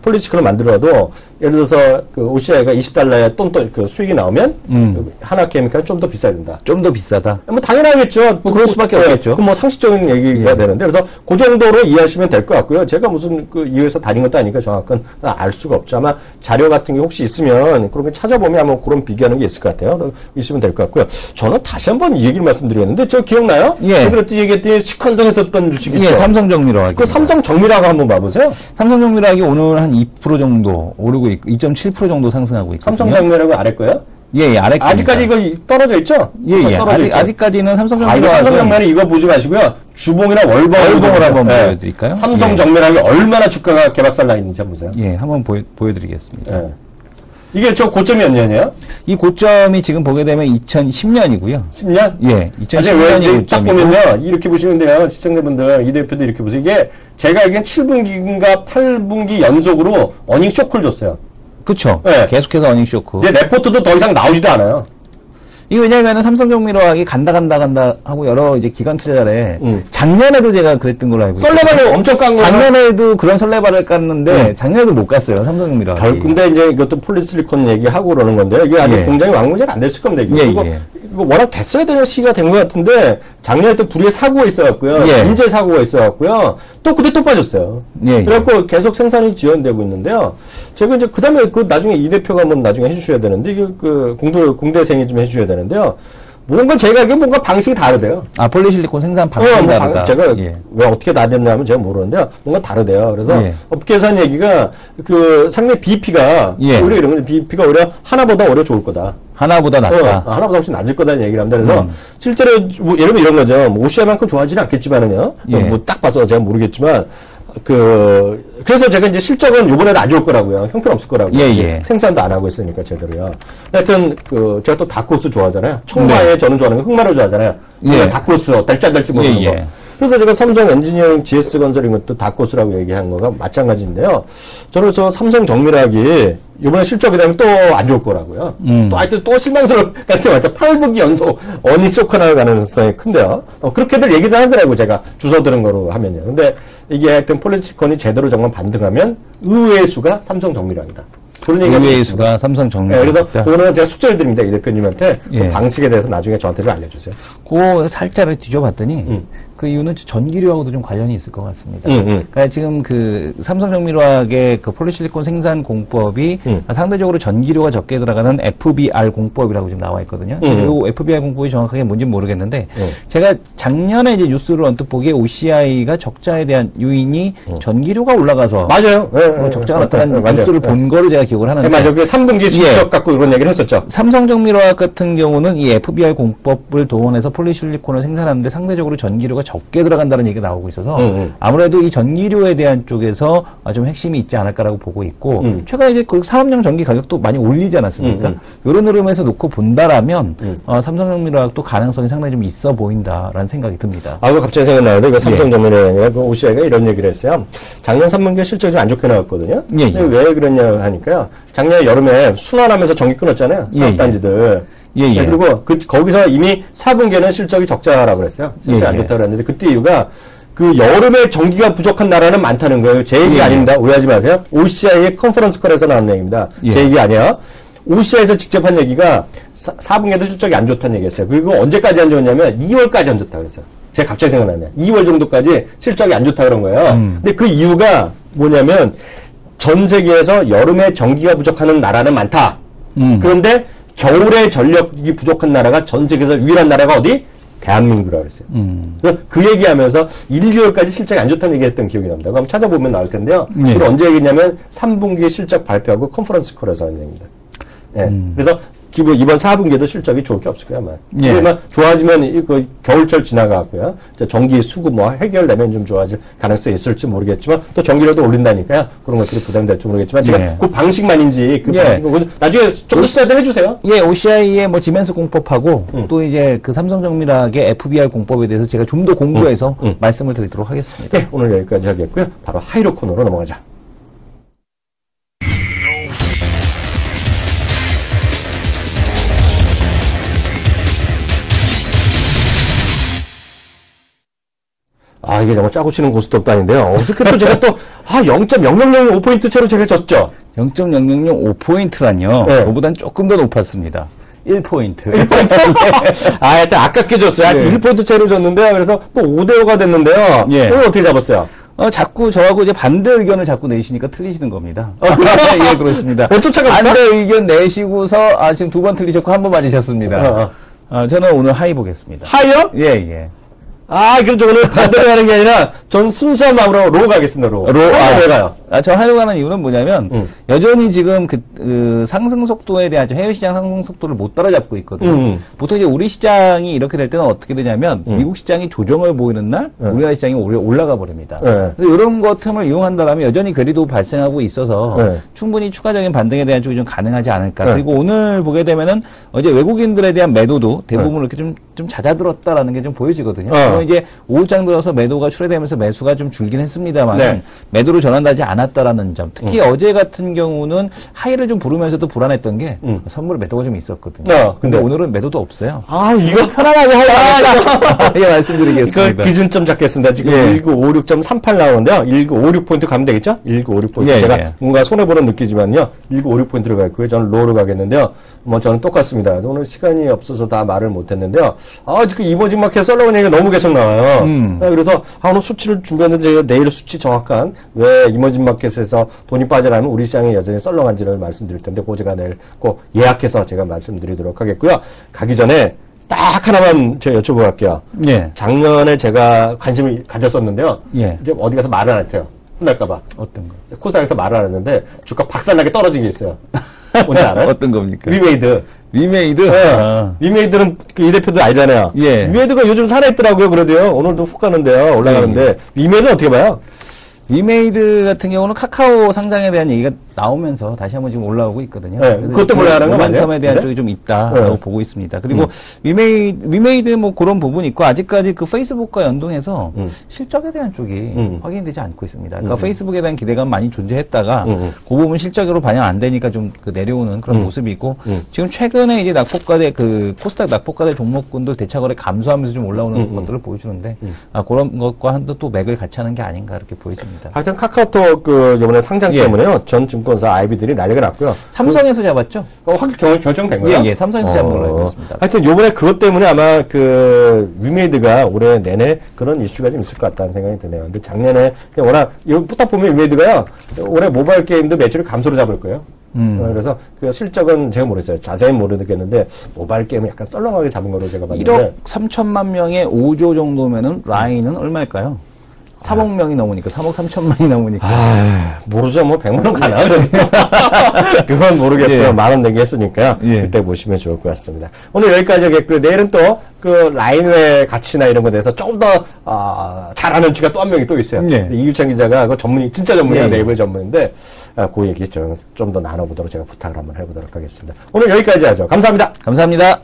폴리치클을 만들어도 예를 들어서 그 OCI가 20달러에 똔똔 그 수익이 나오면 하나케미칼이 좀 더 비싸야 된다. 좀 더 비싸다. 뭐 당연하겠죠. 뭐 그럴 수밖에 없겠죠. 뭐 상식적인 얘기가 되는데 그래서 그 정도로 이해하시면 될 것 같고요. 제가 무슨 이 회사 다닌 것도 아니니까 정확한 알 수가 없죠. 아마 자료 같은 게 혹시 있으면 그런 거 찾아보면 아마 그런 비교하는 게 있을 것 같아요. 있으면 될 것 같고요. 저는 다시 한번 이 얘기를 말씀드렸는데 저 기억나요? 예. 그랬더니 얘기했더니 시컨정했었던 주식 있죠. 예, 삼성정밀화학. 그 삼성정밀화학 한번 봐보세요. 삼성정밀화학이 오늘 한 2% 정도 오르고 있고 2.7% 정도 상승하고 있거든요. 삼성정밀화학 아래 거요? 예, 아래 거. 아직까지 이거 떨어져 있죠? 예. 떨어져 있죠? 아직까지는 삼성정밀화학은 삼성정밀화는 이거 보지 마시고요. 주봉이나 월봉을 한번 보여드릴까요? 삼성정밀화학이 얼마나 주가가 개박살 나 있는지 한번 보세요. 예, 한번 보여드리겠습니다. 예. 이게 저 고점이 몇 년이에요? 이 고점이 지금 보게 되면 2010년이고요. 10년? 예, 2010년이 딱 고점이고. 보면요. 이렇게 보시면 돼요. 시청자분들, 이 대표도 이렇게 보세요. 이게 제가 알기엔 7분기인가 8분기 연속으로 어닝 쇼크를 줬어요. 그쵸. 네. 계속해서 어닝 쇼크. 근데 레포트도 더 이상 나오지도 않아요. 이거 왜냐면은 삼성정밀화학이 간다 하고 여러 이제 기관 투자자래. 작년에도 제가 그랬던 걸로 알고 있어요. 썰레발을 엄청 깐 거예요. 작년에도 그런 설레발을 깠는데 작년에도 못 갔어요. 삼성정밀화학이. 근데 이제 이것도 폴리실리콘 얘기하고 그러는 건데 이게 아직 예. 공장이 완공이 안 됐을 겁니다. 이거. 이거 워낙 됐어야 되는 시기가 된 것 같은데 작년에 또 불의의 사고가 있어갖고요. 예. 인재 사고가 있어갖고요. 그때 또 빠졌어요. 예. 그래갖고 계속 생산이 지연되고 있는데요. 제가 이제 그다음에 나중에 이 대표가 한번 나중에 해주셔야 되는데 이게 공대생이 좀 해주셔야 되는데요. 뭔가 제가 이게 뭔가 방식이 다르대요. 폴리실리콘 생산 방식이 다르다. 제가 왜 어떻게 다르냐면 제가 모르는데요. 뭔가 다르대요. 그래서 예. 업계에서 한 얘기가 상당히 BP가 오히려 이런 거죠. BP가 오히려 하나보다 오히려 좋을 거다. 하나보다 낫다. 하나보다 훨씬 낮을 거다는 얘기를 합니다. 그래서 실제로 뭐 예를 들면 이런 거죠. 뭐 OCI만큼 좋아하지는 않겠지만은요. 뭐 딱 봐서 제가 모르겠지만 그래서 제가 이제 실적은 요번에도 안 좋을 거라고요. 형편없을 거라고요. 예. 생산도 안 하고 있으니까 제대로요. 하여튼 제가 또 닭코스 좋아하잖아요. 청마에 저는 좋아하는 거 흑마를 좋아하잖아요. 닭코스 어떨지 안 될지 모르는 거. 그래서 제가 삼성 엔지니어링 GS건설 이것도 닭코스라고 얘기한 거가 마찬가지인데요. 저는 삼성정밀화학이 이번에 실적이 되면 또 안 좋을 거라고요. 또 하여튼 또 실망스러울 같은 8분기 연속 어닝 쇼크 나올 가능성이 큰데요. 그렇게들 얘기도 하더라고요. 제가 주워 들은 거로 하면요. 근데 이게 하여튼 폴리시콘이 제대로 정말 반등하면 의외의 수가 삼성정밀화학이다. 그런 얘기가 의외의 수가 삼성정밀화학. 네, 그래서 오늘은 제가 숙제를 드립니다. 이 대표님한테 그 방식에 대해서 나중에 저한테 좀 알려주세요. 그거 살짝 뒤져봤더니 그 이유는 전기료하고도 좀 관련이 있을 것 같습니다. 그러니까 지금 그 삼성정밀화학의 그 폴리실리콘 생산 공법이 상대적으로 전기료가 적게 들어가는 FBR 공법이라고 지금 나와 있거든요. 이 FBR 공법이 정확하게 뭔지는 모르겠는데 제가 작년에 이제 뉴스를 언뜻 보기에 OCI가 적자에 대한 요인이 전기료가 올라가서 맞아요. 적자가 나타난 뉴스를 본 거를 제가 기억을 하는데 맞아요. 그 3분기 실적 갖고 이런 얘기를 했었죠. 삼성정밀화학 같은 경우는 이 FBR 공법을 동원해서 폴리실리콘을 생산하는데 상대적으로 전기료가 적게 들어간다는 얘기가 나오고 있어서 아무래도 이 전기료에 대한 쪽에서 좀 핵심이 있지 않을까라고 보고 있고 최근에 이제 그 산업용 전기 가격도 많이 올리지 않았습니까? 이런 흐름에서 놓고 본다라면 삼성전기화학도 가능성이 상당히 좀 있어 보인다라는 생각이 듭니다. 아, 갑자기 생각나는데 그 삼성전기화학 그 OCI가 이런 얘기를 했어요. 작년 3분기에 실적이 좀 안 좋게 나왔거든요. 왜 그랬냐 하니까 작년 여름에 순환하면서 전기 끊었잖아요. 사업단지들. 그리고 거기서 이미 4분기에는 실적이 적자라고 그랬어요. 실적이 안 좋다고 그랬는데 그때 이유가 그 여름에 전기가 부족한 나라는 많다는 거예요. 제 얘기 아닙니다. 오해하지 마세요. OCI의 컨퍼런스 콜에서 나온 얘기입니다. 제 얘기 아니야. OCI에서 직접 한 얘기가 4분기에도 실적이 안 좋다는 얘기였어요. 그리고 언제까지 안 좋냐면 2월까지 안 좋다고 그랬어요. 제가 갑자기 생각나네요. 2월 정도까지 실적이 안 좋다 그런 거예요. 근데 그 이유가 뭐냐면 전 세계에서 여름에 전기가 부족하는 나라는 많다. 그런데 겨울에 전력이 부족한 나라가 전 세계에서 유일한 나라가 어디? 대한민국이라고 그랬어요. 그 얘기하면서 1, 2월까지 실적이 안 좋다는 얘기했던 기억이 납니다. 그럼 찾아보면 나올 텐데요. 그걸 언제 얘기했냐면 3분기에 실적 발표하고 컨퍼런스 콜에서 하는 얘기입니다. 그래서 지금 이번 4분기에도 실적이 좋을 게 없을 거야, 아마. 그러면 좋아지면 그 겨울철 지나가고요. 전기 수급 뭐 해결되면 좀 좋아질 가능성이 있을지 모르겠지만 또 전기료도 올린다니까요. 그런 것들이 부담될지 모르겠지만 제가 그 방식만인지 그 방식은 나중에 좀 더 스타드 해주세요. OCI의 뭐 지멘스 공법하고 또 이제 그 삼성전기화학의 FBR 공법에 대해서 제가 좀 더 공부해서 말씀을 드리도록 하겠습니다. 네, 오늘 여기까지 하겠고요. 바로 하이로 코너로 넘어가자. 아, 이게 정말 짜고 치는 고스톱 없다는데요. 어저께 또 제가 또, 0.0005포인트 채로 제가 졌죠? 0.0005포인트란요. 그거보단 조금 더 높았습니다. 1포인트. 1포인트? 하여튼 아깝게 졌어요. 하여튼 1포인트 채로 졌는데요. 그래서 또 5대5가 됐는데요. 오늘 어떻게 잡았어요? 자꾸 저하고 이제 반대 의견을 자꾸 내시니까 틀리시는 겁니다. 그렇습니다. 쫓아갑니까? 반대 의견 내시고서, 지금 2번 틀리셨고 1번 맞으셨습니다. 저는 오늘 하이 보겠습니다. 하이요? 예. 그렇죠. 오늘 반대로 가는 게 아니라, 전 순수한 마음으로 로 가겠습니다, 로. 왜 가요? 저 하이로 가는 이유는 뭐냐면, 여전히 지금 상승 속도에 대한, 해외시장 상승 속도를 못 따라잡고 있거든요. 보통 이제 우리 시장이 이렇게 될 때는 어떻게 되냐면, 미국 시장이 조정을 보이는 날, 우리나라 시장이 올라가 버립니다. 그래서 이런 것 틈을 이용한다면 여전히 괴리도 발생하고 있어서, 충분히 추가적인 반등에 대한 쪽이 좀 가능하지 않을까. 그리고 오늘 보게 되면은, 어제 외국인들에 대한 매도도 대부분 이렇게 좀 잦아들었다라는 게 좀 보여지거든요. 이제 오후장 들어서 매도가 출회되면서 매수가 좀 줄긴 했습니다만 매도로 전환하지 않았다라는 점. 특히 어제 같은 경우는 하이를 좀 부르면서도 불안했던 게 선물 매도가 좀 있었거든요. 근데 오늘은 매도도 없어요. 이거 편안하게 하려고 말씀드리겠습니다. 그 기준점 잡겠습니다. 지금 1956.38 나오는데요. 1956포인트 가면 되겠죠? 1956포인트. 제가 뭔가 손해보는 느끼지만요. 1956포인트로 갈 거예요. 저는 로우로 가겠는데요. 저는 똑같습니다. 오늘 시간이 없어서 다 말을 못했는데요. 지금 이머징 마켓 썰러간 얘기가 너무 계속 나와요. 그래서 오늘 수치를 준비했는데 제가 내일 수치 정확한 왜 이머징 마켓에서 돈이 빠져나면 우리 시장이 여전히 썰렁한지를 말씀드릴 텐데 그거 제가 내일 꼭 예약해서 제가 말씀드리도록 하겠고요. 가기 전에 딱 하나만 제가 여쭤보고 갈게요. 작년에 제가 관심을 가졌었는데요. 이제 어디 가서 말을 안 했어요. 혼날까봐. 어떤 거? 코스닥에서 말을 안 했는데 주가 박살나게 떨어진 게 있어요. 뭔지 알아요? 어떤 겁니까? 위메이드. 위메이드는 이 대표들 알잖아요. 위메이드가 요즘 살아있더라고요. 그래도요. 오늘도 훅 가는데요. 올라가는데. 위메이드는 어떻게 봐요? 위메이드 같은 경우는 카카오 상장에 대한 얘기가 나오면서 다시 한번 지금 올라오고 있거든요. 그것 때문에 올라가는 거 맞아요? 모멘텀에 대한 쪽이 좀 있다라고 보고 있습니다. 그리고 위메이드 뭐 그런 부분이 있고 아직까지 그 페이스북과 연동해서 실적에 대한 쪽이 확인되지 않고 있습니다. 그러니까 페이스북에 대한 기대감 많이 존재했다가 그 부분 실적으로 반영 안 되니까 좀 그 내려오는 그런 모습이고 지금 최근에 이제 낙폭과대 그 코스닥 낙폭과대 종목군들 대차거래 감소하면서 좀 올라오는 것들을 보여주는데 그런 것과 또 맥을 같이 하는 게 아닌가 이렇게 보여집니다. 하여튼 카카오톡 이번에 상장 때문에요. 전 증권사 아이비들이 난리가 났고요. 삼성에서 잡았죠? 결정된 거예요? 삼성에서 잡은 걸로 알고 있습니다. 하여튼 요번에 그것 때문에 아마 위메이드가 올해 내내 그런 이슈가 좀 있을 것 같다는 생각이 드네요. 근데 작년에 워낙 이거 딱 보면 위메이드가요. 올해 모바일 게임도 매출을 감소로 잡을 거예요. 그래서 그 실적은 제가 모르겠어요. 자세히 모르겠는데 모바일 게임을 약간 썰렁하게 잡은 거로 제가 봤는데 1억 3천만 명의 5조 정도면은 라인은 얼마일까요? 3억 명이 넘으니까, 3억 3천만이 넘으니까. 모르죠. 뭐 100만 원 가나? 그건 모르겠고요. 예. 10,000원 내기 했으니까요. 예. 그때 보시면 좋을 것 같습니다. 오늘 여기까지 하겠고요. 내일은 또 그 라인의 가치나 이런 것에 대해서 좀 더 잘하는 쥐가 또 한 명이 또 있어요. 예. 이규찬 기자가 그 전문이 진짜 전문이야. 네이버 전문인데 그 얘기 좀 더 나눠보도록 제가 부탁을 한번 해보도록 하겠습니다. 오늘 여기까지 하죠. 감사합니다. 감사합니다.